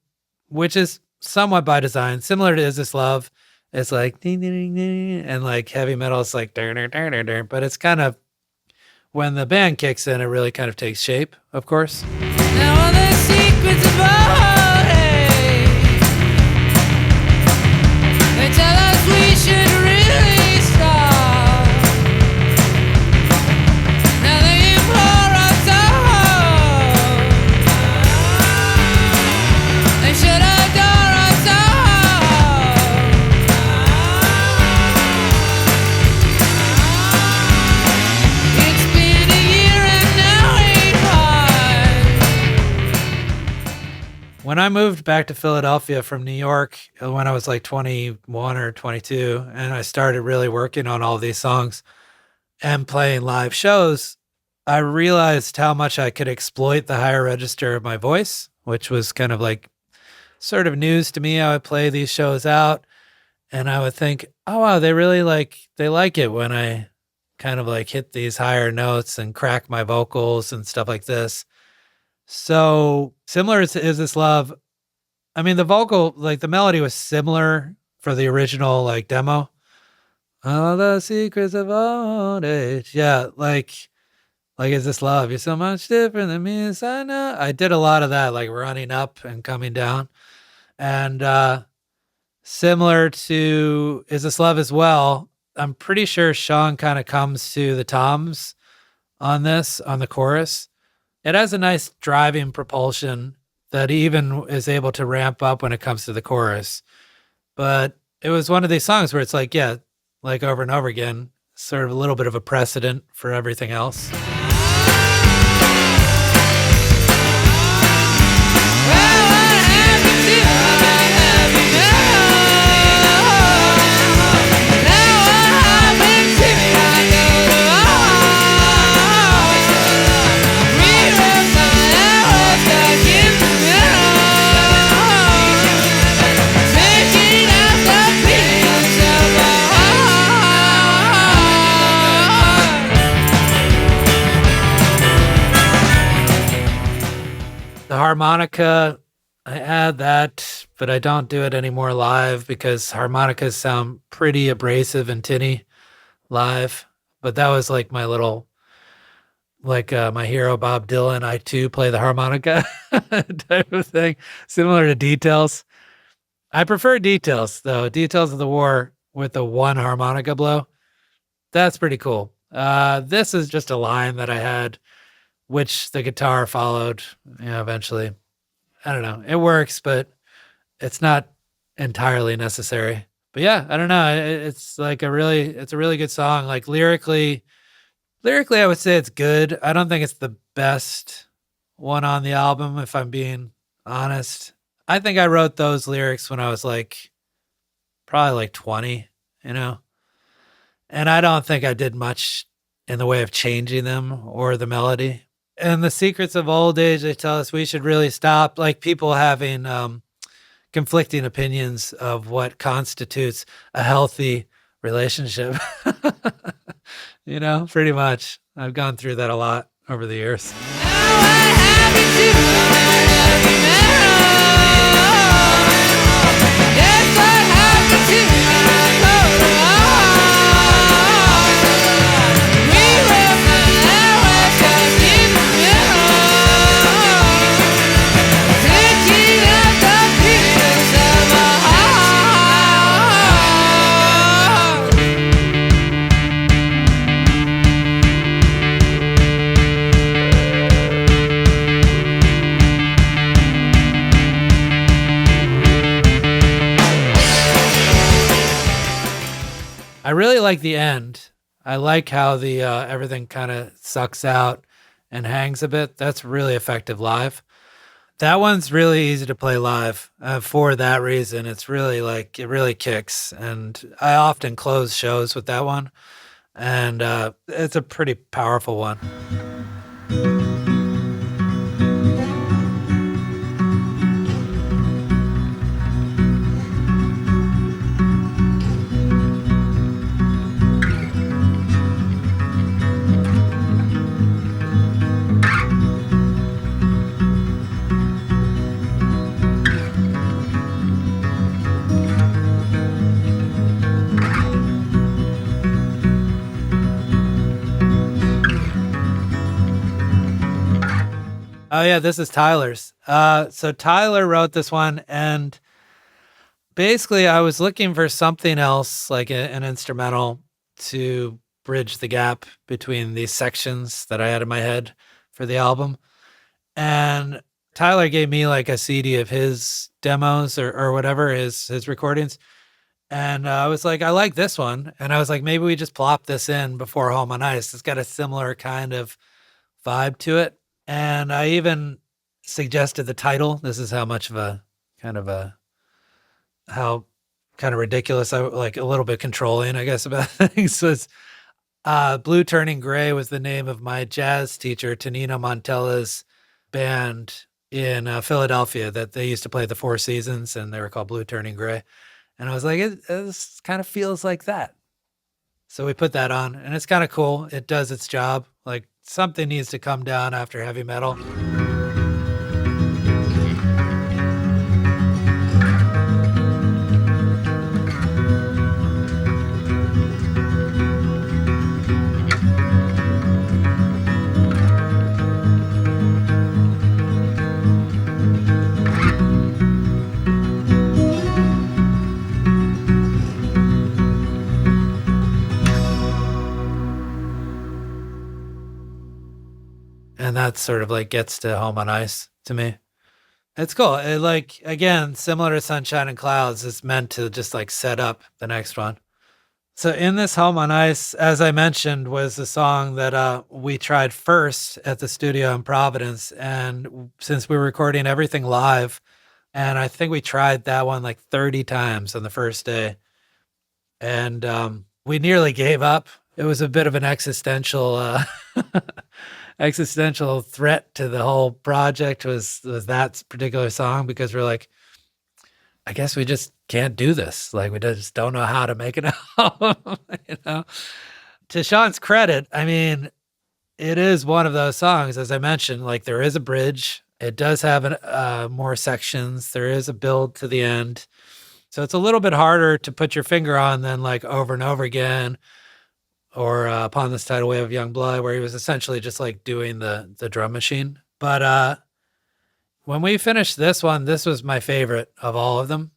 which is somewhat by design, similar to Is This Love. It's like, ding, ding, ding, and like heavy metal, it's like, but it's kind of, when the band kicks in, it really kind of takes shape, of course. Now all the secrets of our day, they tell us we should really stop. Now they implore us all, they should adore us all. It's been a year and now When I moved back to Philadelphia from New York when I was like 21 or 22, and I started really working on all these songs and playing live shows, I realized how much I could exploit the higher register of my voice, which was kind of like sort of news to me. I would play these shows out and I would think, oh, wow, they like it when I kind of like hit these higher notes and crack my vocals and stuff like this. So similar to Is This Love? I mean, the vocal, like the melody was similar for the original like demo. All the secrets of old age. Yeah, like Is This Love? You're so much different than me, as I know. I did a lot of that, like running up and coming down. And similar to Is This Love as well, I'm pretty sure Sean kind of comes to the toms on the chorus. It has a nice driving propulsion that even is able to ramp up when it comes to the chorus. But it was one of these songs where it's like, yeah, like over and over again, sort of a little bit of a precedent for everything else. The harmonica, I add that, but I don't do it anymore live because harmonicas sound pretty abrasive and tinny live. But that was like my little, like my hero Bob Dylan, I too play the harmonica type of thing, similar to Details. I prefer Details though. Details of the War with the one harmonica blow. That's pretty cool. This is just a line that I had, which the guitar followed, eventually. I don't know. It works, but it's not entirely necessary. But yeah, I don't know. It's a really good song. Like lyrically, I would say it's good. I don't think it's the best one on the album, if I'm being honest. I think I wrote those lyrics when I was probably like 20, And I don't think I did much in the way of changing them or the melody. And the secrets of old age, they tell us we should really stop, like people having conflicting opinions of what constitutes a healthy relationship. Pretty much. I've gone through that a lot over the years. I really like the end. I like how the everything kind of sucks out and hangs a bit. That's really effective live. That one's really easy to play live for that reason. It's really it really kicks. And I often close shows with that one. And it's a pretty powerful one. Oh yeah, this is Tyler's. So Tyler wrote this one, and basically I was looking for something else, like an instrumental to bridge the gap between these sections that I had in my head for the album. And Tyler gave me like a CD of his demos or whatever, his recordings. And I was like, I like this one. And I was like, maybe we just plop this in before Home on Ice. It's got a similar kind of vibe to it. And I even suggested the title. This is how much of how kind of ridiculous I like, a little bit controlling, I guess, about things. Blue Turning Gray was the name of my jazz teacher, Tonino Montella's band in Philadelphia that they used to play the Four Seasons, and they were called Blue Turning Gray. And I was like, this kind of feels like that. So we put that on, and it's kind of cool. It does its job. Like, something needs to come down after heavy metal. And that sort of like gets to Home on Ice to me. It's cool. It, like, again, similar to Sunshine and Clouds, it's meant to just like set up the next one. So in this Home on Ice, as I mentioned, was the song that we tried first at the studio in Providence. And since we were recording everything live, and I think we tried that one like 30 times on the first day. And we nearly gave up. It was a bit of an existential existential threat to the whole project was that particular song, because we're like, I guess we just can't do this. Like, we just don't know how to make it album, you know? To Sean's credit, I mean, it is one of those songs, as I mentioned, like there is a bridge. It does have more sections. There is a build to the end. So it's a little bit harder to put your finger on than like Over and Over Again, or Upon This Tidal Wave of Young Blood, where he was essentially just like doing the drum machine. But when we finished this one, this was my favorite of all of them.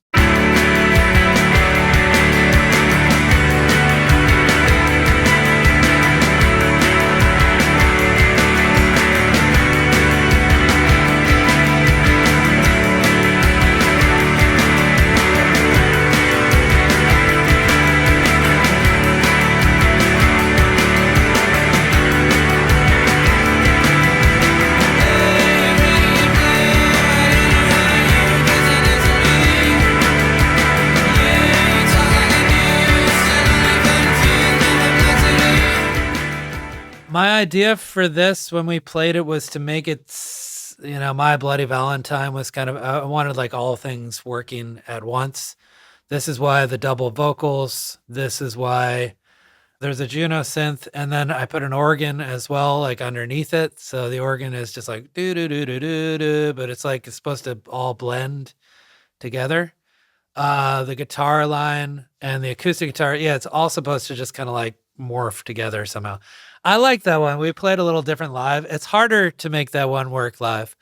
My idea for this when we played it was to make it, you know, My Bloody Valentine was kind of, I wanted like all things working at once. This is why the double vocals. This is why there's a Juno synth. And then I put an organ as well, like underneath it. So the organ is just like do do do do do do, but it's like it's supposed to all blend together. The guitar line and the acoustic guitar, yeah, it's all supposed to just kind of like morph together somehow. I like that one. We played a little different live. It's harder to make that one work live,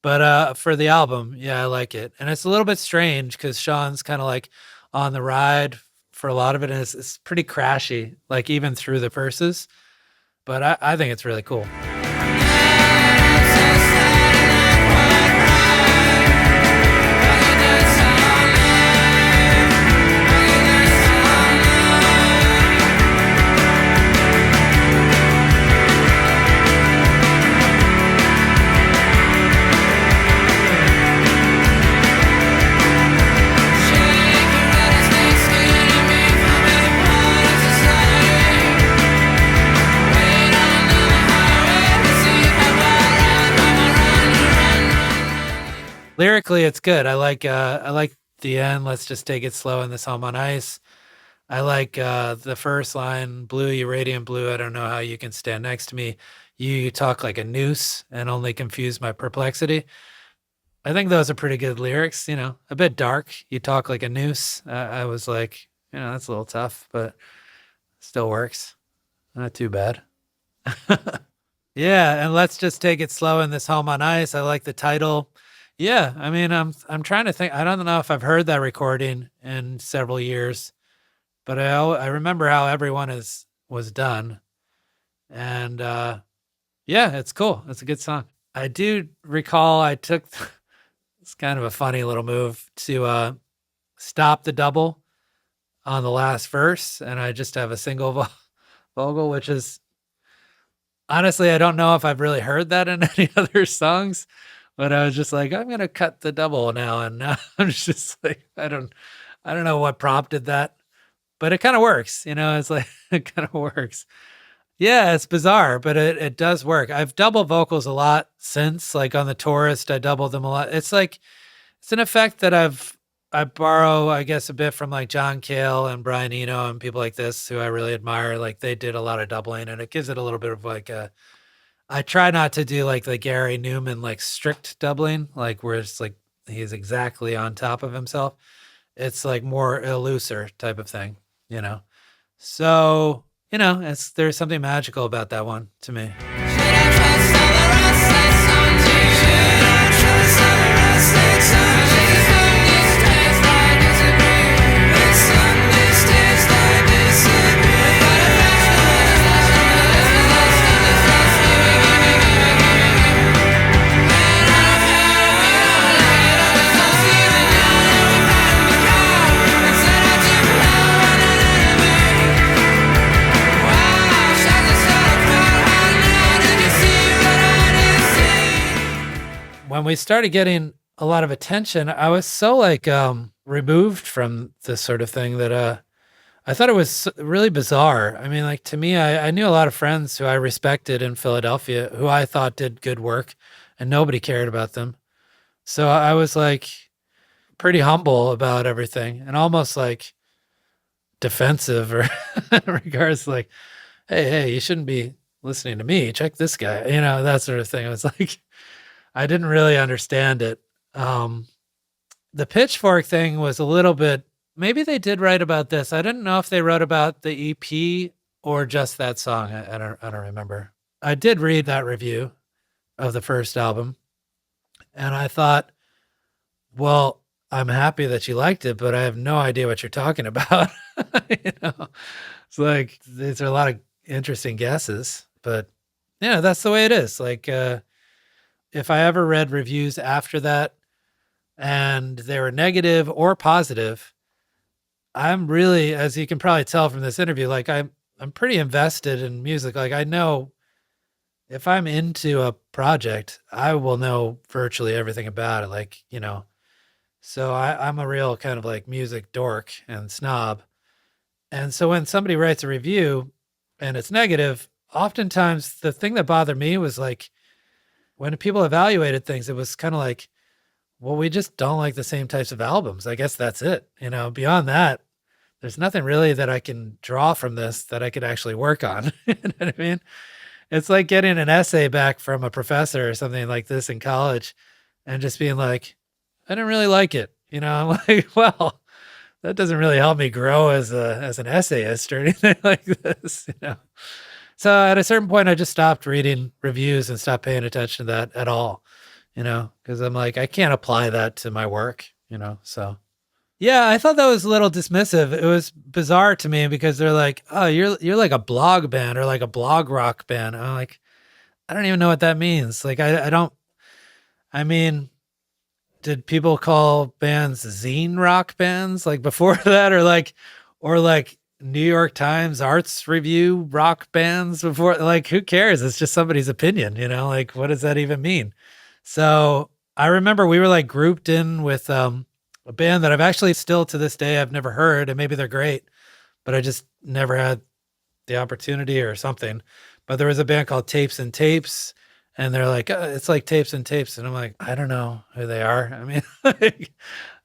but for the album, yeah, I like it. And it's a little bit strange because Sean's kind of like on the ride for a lot of it, and it's pretty crashy, like even through the verses. But I think it's really cool. Lyrically, it's good. I like the end. Let's just take it slow in this Home on Ice. I like the first line, blue, you radiant blue. I don't know how you can stand next to me. You talk like a noose and only confuse my perplexity. I think those are pretty good lyrics, you know, a bit dark. You talk like a noose. I was like, you know, that's a little tough, but still works. Not too bad. Yeah, and let's just take it slow in this Home on Ice. I like the title. Yeah, I mean, I'm trying to think. I don't know if I've heard that recording in several years, but I remember how everyone was done, and yeah, it's cool. It's a good song. I do recall I took it's kind of a funny little move to stop the double on the last verse, and I just have a single vocal, which is honestly, I don't know if I've really heard that in any other songs. But I was just like, I'm gonna cut the double now, and now I'm just like, I don't know what prompted that, but it kind of works, you know. It's like it kind of works. Yeah, it's bizarre, but it does work. I've doubled vocals a lot since, like on the Tourist, I doubled them a lot. It's like, it's an effect that I borrow, I guess, a bit from like John Cale and Brian Eno and people like this who I really admire. Like they did a lot of doubling, and it gives it a little bit of like a, I try not to do like the Gary Newman, like strict doubling, like where it's like he's exactly on top of himself. It's like more a looser type of thing, you know? So, you know, there's something magical about that one to me. When we started getting a lot of attention, I was so like removed from this sort of thing that I thought it was really bizarre. I mean, like to me, I knew a lot of friends who I respected in Philadelphia who I thought did good work, and nobody cared about them. So I was like pretty humble about everything and almost like defensive or in regards like, hey, you shouldn't be listening to me. Check this guy, you know, that sort of thing. I was like, I didn't really understand it. The Pitchfork thing was a little bit, maybe they did write about this. I didn't know if they wrote about the EP or just that song. I don't remember. I did read that review of the first album, and I thought, well, I'm happy that you liked it, but I have no idea what you're talking about. You know, it's like, these are a lot of interesting guesses, but yeah, that's the way it is. Like, if I ever read reviews after that and they were negative or positive, I'm really, as you can probably tell from this interview, like I'm pretty invested in music. Like I know if I'm into a project, I will know virtually everything about it. Like, you know, so I'm a real kind of like music dork and snob. And so when somebody writes a review and it's negative, oftentimes the thing that bothered me was like, when people evaluated things, it was kind of like, well, we just don't like the same types of albums. I guess that's it. You know, beyond that, there's nothing really that I can draw from this that I could actually work on. You know what I mean? It's like getting an essay back from a professor or something like this in college and just being like, I didn't really like it. You know, I'm like, well, that doesn't really help me grow as an essayist or anything like this, you know? So at a certain point, I just stopped reading reviews and stopped paying attention to that at all, you know, because I'm like, I can't apply that to my work, you know? So yeah, I thought that was a little dismissive. It was bizarre to me because they're like, oh, you're like a blog band or like a blog rock band. I'm like, I don't even know what that means. Like, I mean, did people call bands zine rock bands like before that or like New York Times arts review rock bands before? Like, who cares? It's just somebody's opinion, you know, like, what does that even mean? So I remember we were like grouped in with a band that I've actually still to this day, I've never heard, and maybe they're great, but I just never had the opportunity or something. But there was a band called Tapes and Tapes, and they're like, it's like Tapes and Tapes. And I'm like, I don't know who they are. I mean, like,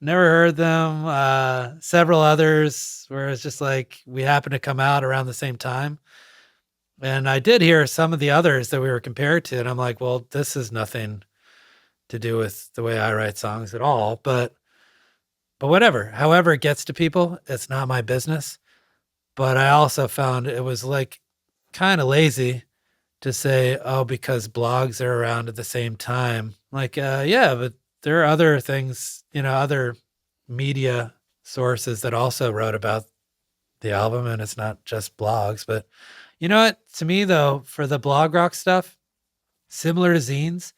never heard them. Several others where it's just like, we happened to come out around the same time. And I did hear some of the others that we were compared to. And I'm like, well, this is nothing to do with the way I write songs at all. But whatever, however it gets to people, it's not my business. But I also found it was like kind of lazy to say, oh, because blogs are around at the same time. Like, yeah, but there are other things, you know, other media sources that also wrote about the album, and it's not just blogs. But you know what? To me, though, for the blog rock stuff, similar to zines,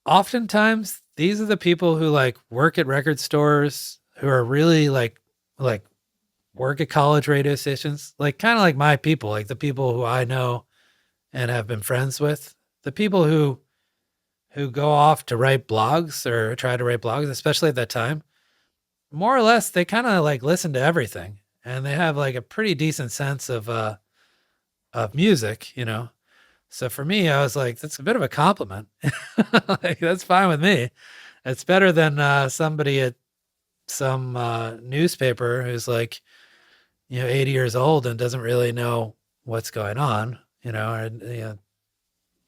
oftentimes these are the people who like work at record stores, who are really like work at college radio stations, like kind of like my people, like the people who I know and have been friends with, the people who go off to write blogs or try to write blogs, especially at that time, more or less, they kind of like listen to everything, and they have like a pretty decent sense of of music, So for me, I was like, that's a bit of a compliment. Like, that's fine with me. It's better than somebody at some newspaper who's like, 80 years old and doesn't really know what's going on, or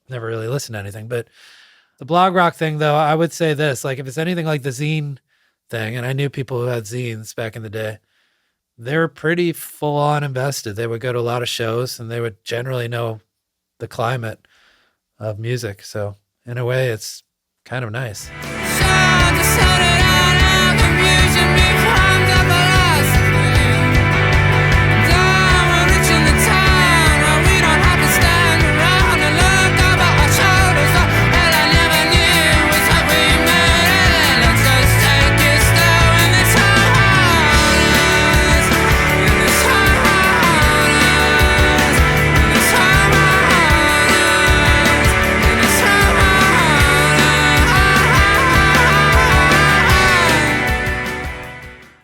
never really listened to anything. But the blog rock thing, though, I would say this, like, if it's anything like the zine thing, and I knew people who had zines back in the day, they were pretty full on invested. They would go to a lot of shows and they would generally know the climate of music. So in a way, it's kind of nice.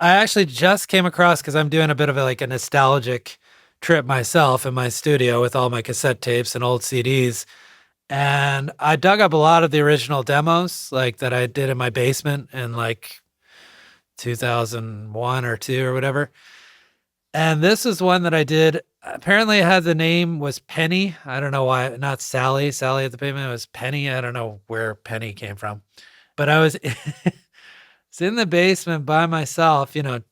I actually just came across, because I'm doing a bit of a nostalgic trip myself in my studio with all my cassette tapes and old CDs. And I dug up a lot of the original demos that I did in my basement in 2001 or 2 or whatever. And this is one that I did. Apparently it had the name was Penny. I don't know why, not Sally. Sally at the Pavement. It was Penny. I don't know where Penny came from. But I was... It's in the basement by myself, and I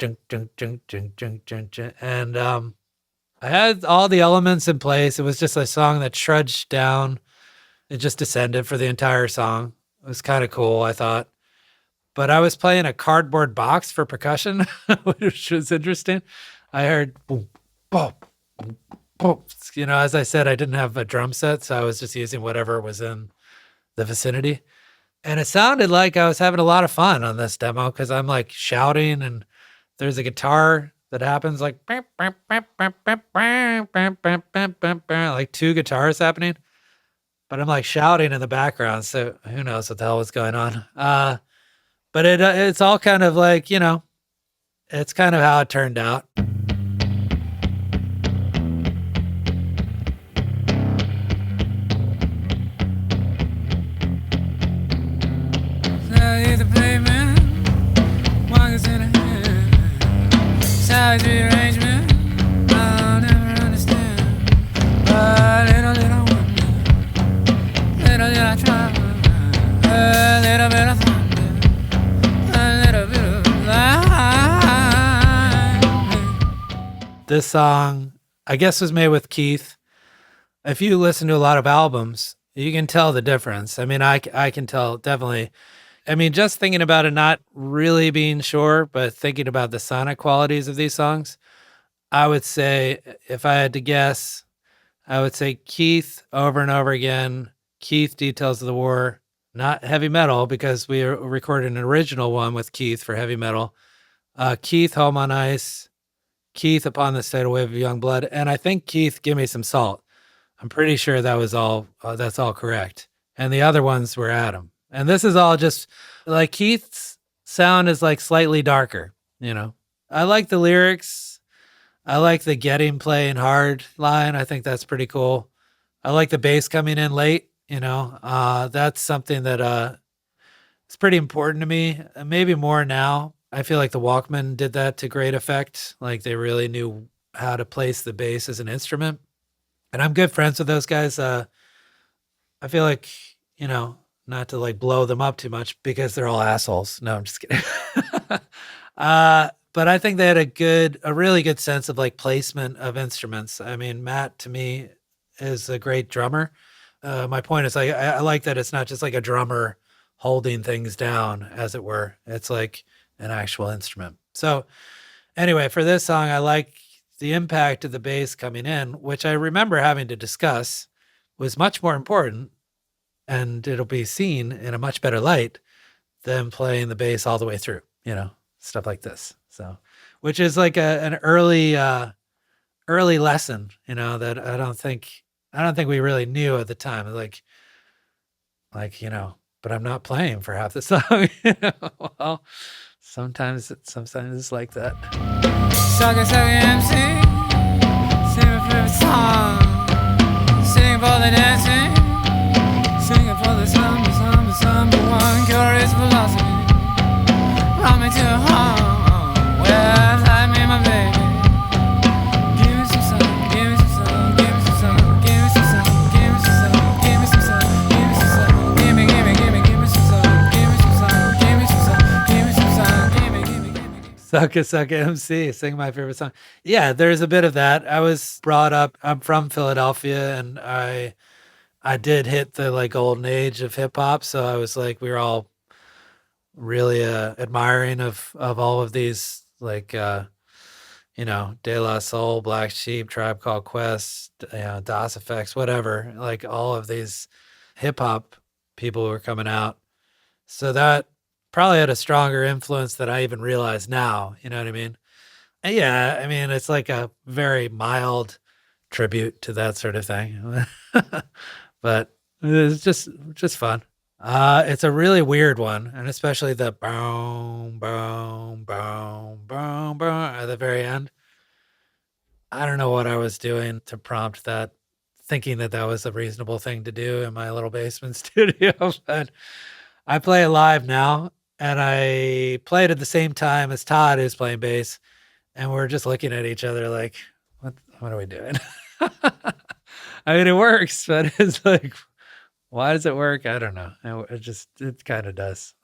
had all the elements in place. It was just a song that trudged down. It just descended for the entire song. It was kind of cool, I thought. But I was playing a cardboard box for percussion, which was interesting. I heard boom, boom, boom, boom. As I said, I didn't have a drum set, so I was just using whatever was in the vicinity. And it sounded like I was having a lot of fun on this demo, because I'm shouting, and there's a guitar that happens like 2 guitars happening, but I'm shouting in the background. So who knows what the hell was going on. But it's all kind of it's kind of how it turned out. The pavement, wires in a hand, size rearrangement, I'll never understand. But little did I wonder, little did I try, a little bit of thunder, a little bit of light. This song, I guess, was made with Keith. If you listen to a lot of albums, you can tell the difference. I mean, I can tell definitely. I mean, just thinking about it, not really being sure, but thinking about the sonic qualities of these songs, I would say, if I had to guess, I would say Keith over and over again. Keith, Details of the War, not heavy metal, because we recorded an original one with Keith for heavy metal. Keith, Home on Ice. Keith, Upon the Tidal Wave of Young Blood. And I think Keith, Give Me Some Salt. I'm pretty sure that was all, that's all correct. And the other ones were Adam. And this is all just Keith's sound is slightly darker, I like the lyrics. I like the getting playing hard line. I think that's pretty cool. I like the bass coming in late, that's something that it's pretty important to me. Maybe more now. I feel like the Walkmen did that to great effect. They really knew how to place the bass as an instrument. And I'm good friends with those guys. I feel like, not to blow them up too much because they're all assholes. No, I'm just kidding. But I think they had a really good sense of placement of instruments. I mean, Matt to me is a great drummer. My point is I like that it's not just a drummer holding things down, as it were. It's an actual instrument. So anyway, for this song, I like the impact of the bass coming in, which I remember having to discuss was much more important. And it'll be seen in a much better light than playing the bass all the way through, stuff like this. So, which is an early lesson, that I don't think we really knew at the time. But I'm not playing for half the song. Well, sometimes it's like that. Sucker MC, sing my favorite song. for the dancing, singing for the summer, one curious philosophy. Brought me to home, where I made my baby. Give me some sun, give me some sun, give me some sun, give me some sun, give me some sun, give me some sun, give me some sun, give me some sun, give me some sun, give me some sun, give me some sun, give me. Sucka MC, sing my favorite song. Yeah, there's a bit of that. I was brought up, I'm from Philadelphia, and I did hit the like golden age of hip hop, so I was like, we were all really admiring of all of these, like you know, De La Soul, Black Sheep, Tribe Called Quest, you know, DOS Effects, whatever, like all of these hip hop people were coming out. So that probably had a stronger influence than I even realize now, you know what I mean? And yeah, I mean, it's like a very mild tribute to that sort of thing. But it's just fun. It's a really weird one, and especially the boom, boom, boom, boom, boom at the very end. I don't know what I was doing to prompt that, thinking that that was a reasonable thing to do in my little basement studio, but I play it live now, and I play it at the same time as Todd, who's playing bass, and we're just looking at each other like, what are we doing? I mean, it works, but it's like, why does it work? I don't know. It kind of does.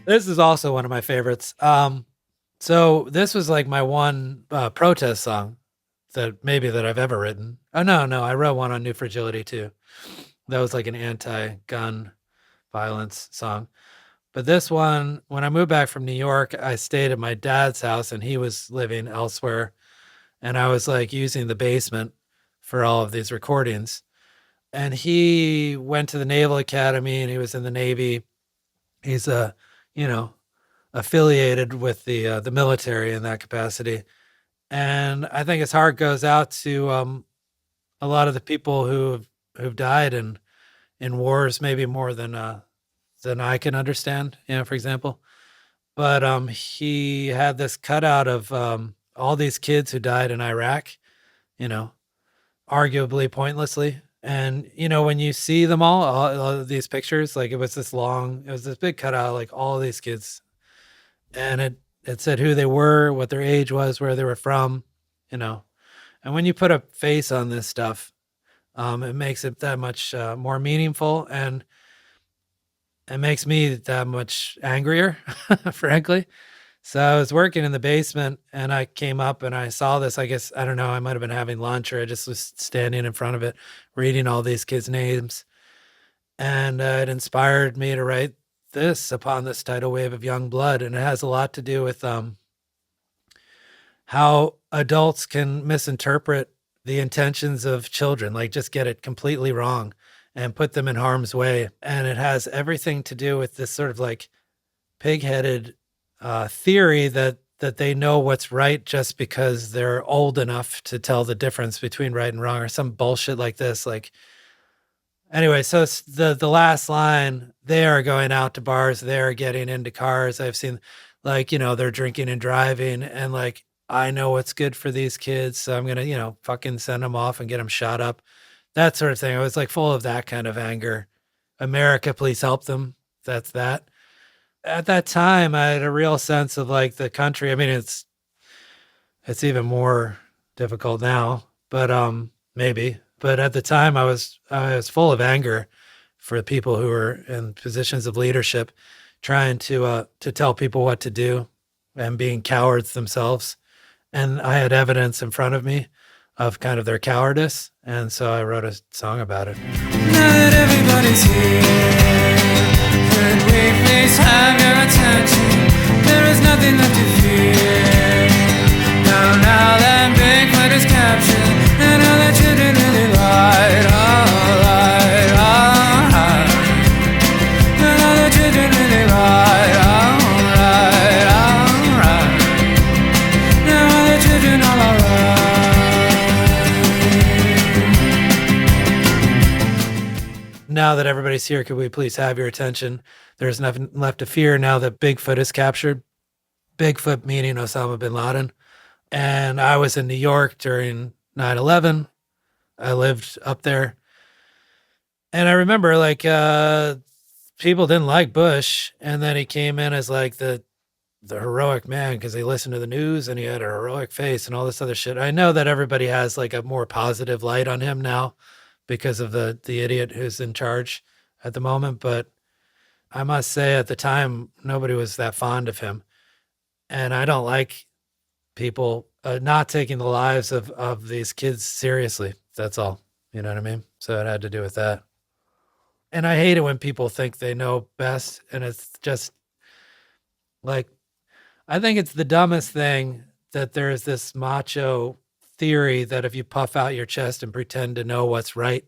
This is also one of my favorites. So this was like my one protest song that I've ever written. Oh, no, I wrote one on New Fragility too. That was like an anti-gun violence song. But this one, when I moved back from New York, I stayed at my dad's house and he was living elsewhere. And I was like using the basement for all of these recordings. And he went to the Naval Academy and he was in the Navy. He's affiliated with the military in that capacity. And I think his heart goes out to a lot of the people who've died in wars, maybe more than I can understand, for example. But he had this cutout of all these kids who died in Iraq, arguably pointlessly. And, when you see them all of these pictures, like it was this big cutout, like all of these kids. And it said who they were, what their age was, where they were from, And when you put a face on this stuff, it makes it that much more meaningful, and it makes me that much angrier, frankly. So I was working in the basement and I came up and I saw this. I guess, I don't know, I might have been having lunch or I just was standing in front of it, reading all these kids' names. And it inspired me to write this, Upon This Tidal Wave of Young Blood. And it has a lot to do with how adults can misinterpret the intentions of children, like just get it completely wrong and put them in harm's way. And it has everything to do with this sort of like pig-headed theory that they know what's right just because they're old enough to tell the difference between right and wrong, or some bullshit like this. Like, anyway, so it's the last line, they are going out to bars, they're getting into cars. I've seen, like, they're drinking and driving, and like, I know what's good for these kids, so I'm gonna, fucking send them off and get them shot up. That sort of thing. I was like full of that kind of anger. America, please help them. That's that. At that time, I had a real sense of like the country. I mean, it's even more difficult now, but maybe. But at the time, I was full of anger for people who were in positions of leadership, trying to tell people what to do and being cowards themselves. And I had evidence in front of me of kind of their cowardice, and so I wrote a song about it. Now that everybody's here, could we please have your attention? There is nothing left to fear. Now now that everybody's here, could we please have your attention? There's nothing left to fear now that Bigfoot is captured. Bigfoot meaning Osama bin Laden. And I was in New York during 9/11. I lived up there. And I remember like people didn't like Bush. And then he came in as like the heroic man because they listened to the news and he had a heroic face and all this other shit. I know that everybody has like a more positive light on him now because of the idiot who's in charge at the moment. But I must say at the time, nobody was that fond of him. And I don't like people not taking the lives of these kids seriously. That's all. You know what I mean? So it had to do with that. And I hate it when people think they know best. And it's just like, I think it's the dumbest thing that there's this macho theory that if you puff out your chest and pretend to know what's right,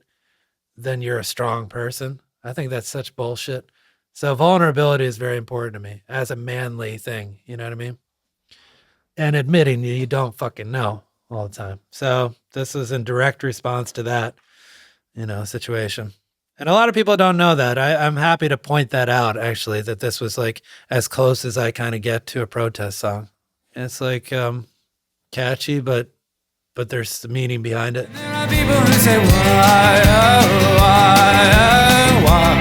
then you're a strong person. I think that's such bullshit. So vulnerability is very important to me as a manly thing. You know what I mean? And admitting you don't fucking know all the time. So this was in direct response to that, situation. And a lot of people don't know that. I'm happy to point that out, actually, that this was like as close as I kind of get to a protest song. It's like catchy, but there's the meaning behind it. There are people who say, why, oh, why, oh, why?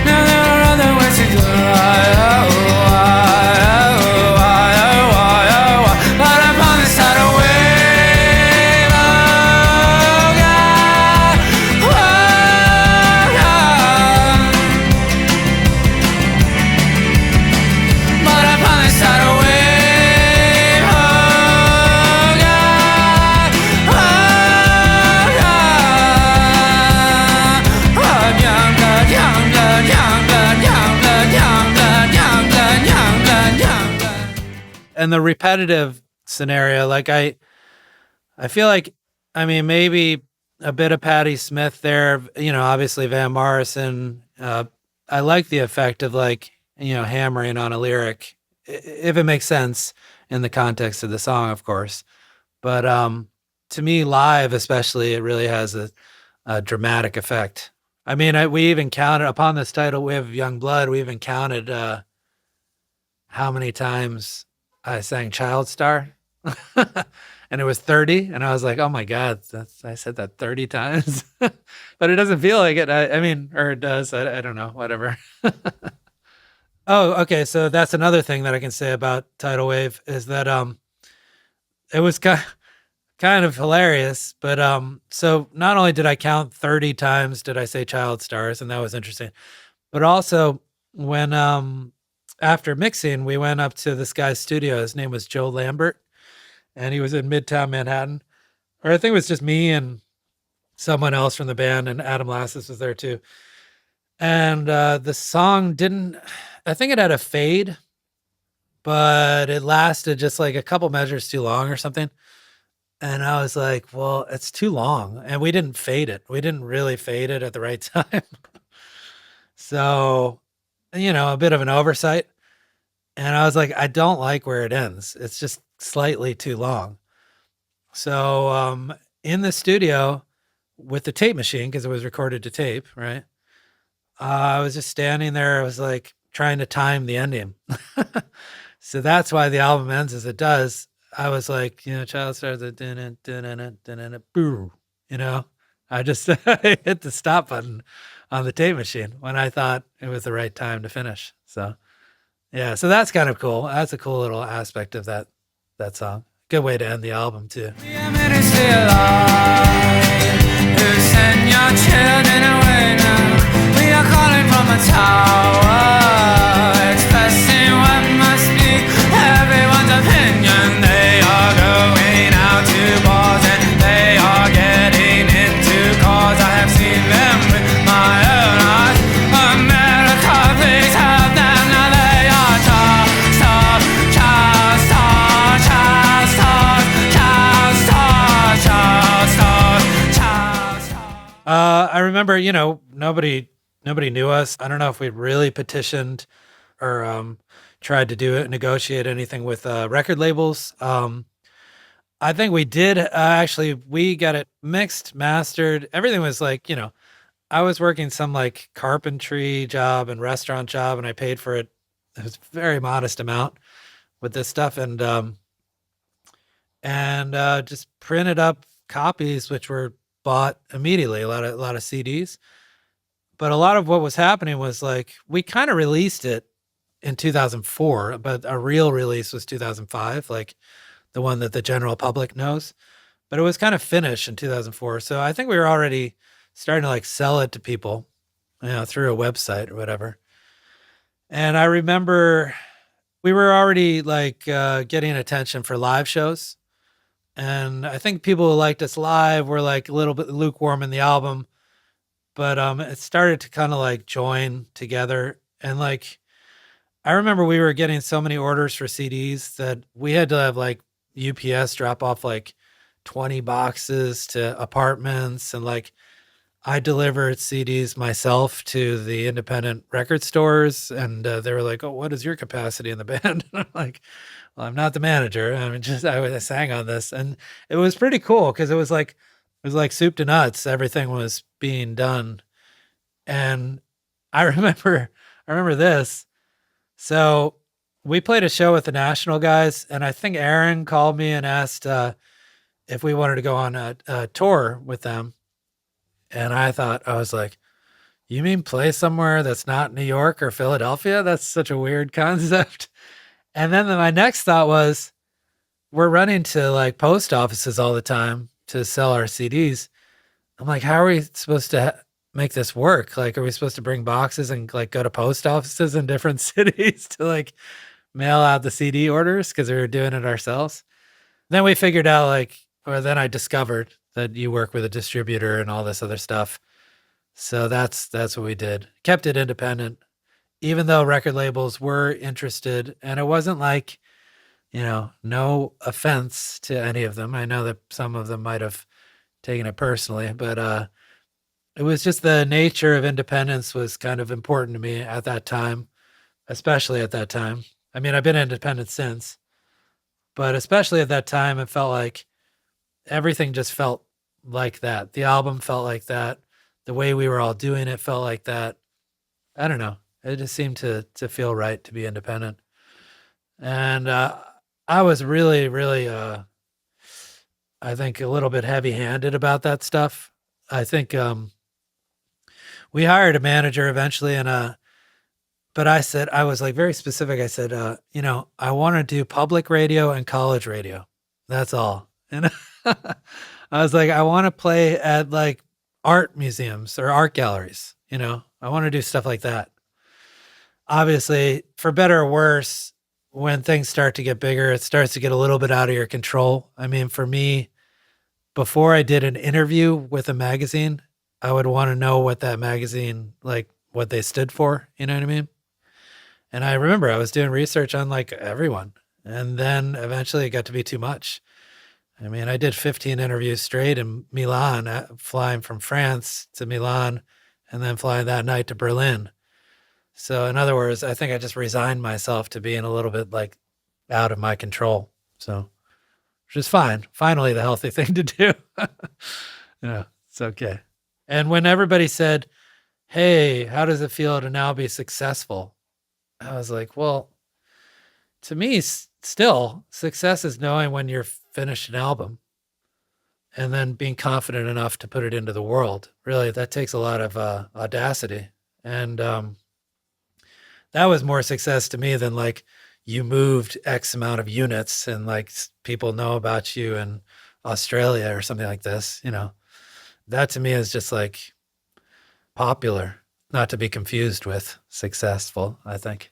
Now there are other ways to do it, oh, why, oh, why, oh, why, oh, why? But I promise I don't wave, oh, God, oh, God. But I promise I don't wave, oh, God, oh, God. I'm young blood, young blood, young blood, young blood, young blood, young blood, young blood, young blood. And the repetitive scenario, like I feel like, I mean, maybe a bit of Patti Smith there, obviously Van Morrison. I like the effect of like, hammering on a lyric, if it makes sense in the context of the song, of course. But to me, live especially, it really has a dramatic effect. I mean, we even counted upon this tidal wave of Young Blood. We even counted how many times I sang Child Star, and it was 30. And I was like, oh my God, I said that 30 times, but it doesn't feel like it. I mean, or it does. I don't know, whatever. Oh, okay. So that's another thing that I can say about tidal wave is that it was kind of hilarious, but so not only did I count 30 times did I say Child Stars, and that was interesting, but also when after mixing, we went up to this guy's studio. His name was Joe Lambert, and he was in Midtown Manhattan, or I think it was just me and someone else from the band, and Adam Lasses was there too. And the song I think it had a fade, but it lasted just like a couple measures too long or something. And I was like, well, it's too long. And we didn't fade it. We didn't really fade it at the right time. So, a bit of an oversight. And I was like, I don't like where it ends. It's just slightly too long. So in the studio with the tape machine, because it was recorded to tape, right? I was just standing there. I was like trying to time the ending. So that's why the album ends as it does. I was like, Child Stars, boo, I just hit the stop button on the tape machine when I thought it was the right time to finish. So, yeah, so that's kind of cool. That's a cool little aspect of that song. Good way to end the album, too. We are meant to stay alive. Who send your children away now? We are calling from a tower, expressing what must be everyone's opinion. They are going out to bars and they are getting into cars. I have seen them with my own eyes. America, please help them. Now they are child stars, child stars, child stars, child stars, child stars, child stars. I remember, nobody knew us. I don't know if we really petitioned or tried to negotiate anything with record labels. I think we did. Actually, we got it mixed, mastered. Everything was like, I was working some like carpentry job and restaurant job, and I paid for it. It was a very modest amount with this stuff, and just printed up copies, which were bought immediately. A lot of CDs, but a lot of what was happening was like we kind of released it in 2004, but a real release was 2005, like the one that the general public knows. But it was kind of finished in 2004, so I think we were already starting to like sell it to people, through a website or whatever. And I remember we were already like getting attention for live shows. And I think people who liked us live were like a little bit lukewarm in the album, but it started to kind of like join together. And like, I remember we were getting so many orders for CDs that we had to have like UPS drop off like 20 boxes to apartments, and like I delivered CDs myself to the independent record stores, and they were like, "Oh, what is your capacity in the band?" And I'm like, "Well, I'm not the manager. I mean, I sang on this," and it was pretty cool because it was like soup to nuts. Everything was being done, and I remember this. So we played a show with the National guys, and I think Aaron called me and asked if we wanted to go on a tour with them. And I was like, you mean play somewhere that's not New York or Philadelphia? That's such a weird concept. And then my next thought was, we're running to like post offices all the time to sell our CDs. I'm like, how are we supposed to make this work? Like, are we supposed to bring boxes and like go to post offices in different cities to like mail out the CD orders because we were doing it ourselves? Then we figured out then I discovered that you work with a distributor and all this other stuff. So that's what we did. Kept it independent, even though record labels were interested. And it wasn't like, no offense to any of them. I know that some of them might have taken it personally, but it was just the nature of independence was kind of important to me at that time, especially at that time. I mean, I've been independent since, but especially at that time, it felt like everything just felt like that. The album felt like that. The way we were all doing it felt like that. I don't know. It just seemed to feel right to be independent. And I was really, really, I think a little bit heavy-handed about that stuff. I think we hired a manager eventually, but I was like very specific. I said, I want to do public radio and college radio. That's all. And I was like, I want to play at like art museums or art galleries. I want to do stuff like that. Obviously, for better or worse, when things start to get bigger, it starts to get a little bit out of your control. I mean, for me, before I did an interview with a magazine, I would want to know what that magazine, like what they stood for. You know what I mean? And I remember I was doing research on like everyone. And then eventually it got to be too much. I mean, I did 15 interviews straight in Milan, flying from France to Milan and then flying that night to Berlin. So in other words, I think I just resigned myself to being a little bit like out of my control. So, which is fine. Finally, the healthy thing to do. It's okay. And when everybody said, hey, how does it feel to now be successful? I was like, well, to me, still, success is knowing when you're finished an album and then being confident enough to put it into the world. Really, that takes a lot of audacity. And that was more success to me than like you moved X amount of units and like people know about you in Australia or something like this. That to me is just like popular, not to be confused with successful, I think.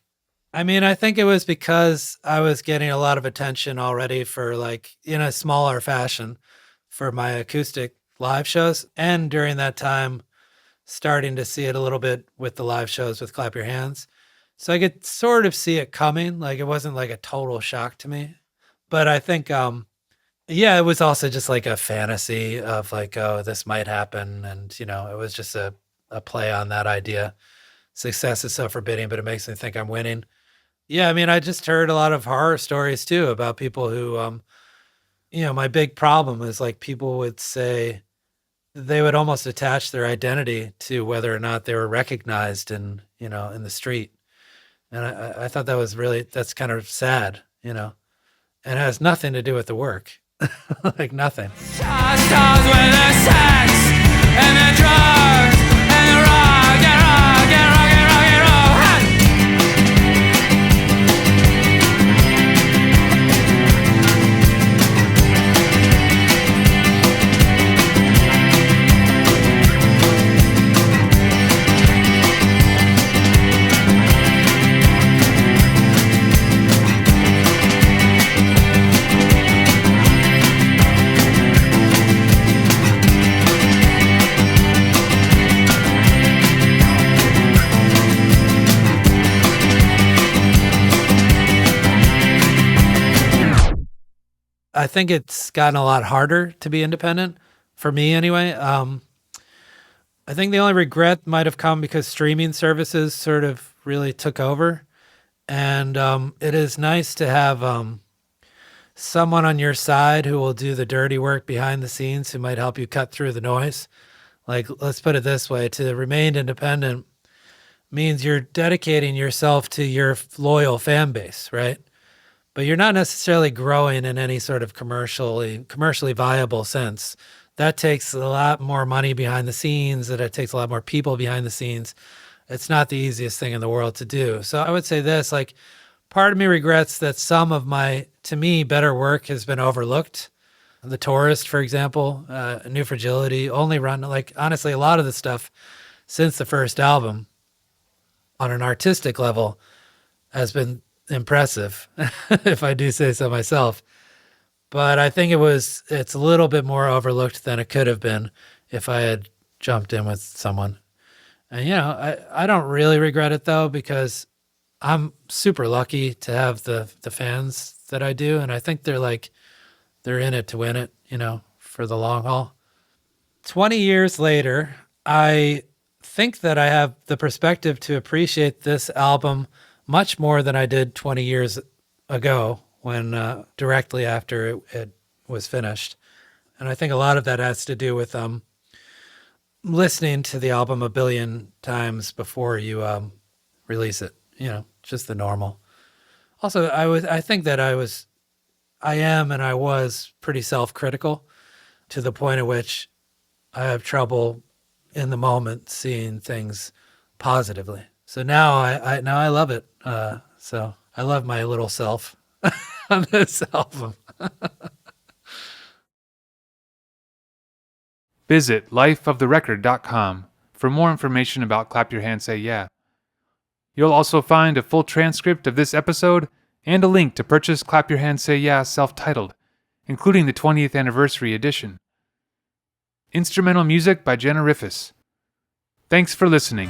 I mean, I think it was because I was getting a lot of attention already for like in a smaller fashion for my acoustic live shows. And during that time, starting to see it a little bit with the live shows with Clap Your Hands. So I could sort of see it coming. Like it wasn't like a total shock to me. But I think, it was also just like a fantasy of like, oh, this might happen. And, it was just a play on that idea. Success is so forbidding, but it makes me think I'm winning. Yeah, I mean, I just heard a lot of horror stories too about people who, my big problem is like people would say, they would almost attach their identity to whether or not they were recognized in the street. And I thought that was that's kind of sad, and it has nothing to do with the work. Like nothing. Stars with the sex and the drugs and the rock and rock and rock and rock and roll. Hey! I think it's gotten a lot harder to be independent for me anyway. I think the only regret might have come because streaming services sort of really took over. And it is nice to have someone on your side who will do the dirty work behind the scenes, who might help you cut through the noise. Like, let's put it this way, to remain independent means you're dedicating yourself to your loyal fan base, right? But you're not necessarily growing in any sort of commercially viable sense. That takes a lot more money behind the scenes, and it takes a lot more people behind the scenes. It's not the easiest thing in the world to do. So I would say this, like, part of me regrets that some of my, to me, better work has been overlooked. The Tourist, for example, New Fragility, Only Run, like, honestly, a lot of the stuff since the first album on an artistic level has been impressive, if I do say so myself. But I think it's a little bit more overlooked than it could have been if I had jumped in with someone. And, I don't really regret it, though, because I'm super lucky to have the fans that I do. And I think they're in it to win it, for the long haul. 20 years later, I think that I have the perspective to appreciate this album much more than I did 20 years ago when directly after it was finished. And I think a lot of that has to do with listening to the album a billion times before you release it, just the normal. Also, I think that I was pretty self-critical to the point at which I have trouble in the moment seeing things positively. So now I love it. So I love my little self on this album. Visit lifeoftherecord.com for more information about Clap Your Hands Say Yeah. You'll also find a full transcript of this episode and a link to purchase Clap Your Hands Say Yeah self-titled, including the 20th anniversary edition. Instrumental music by Jenna Riffis. Thanks for listening.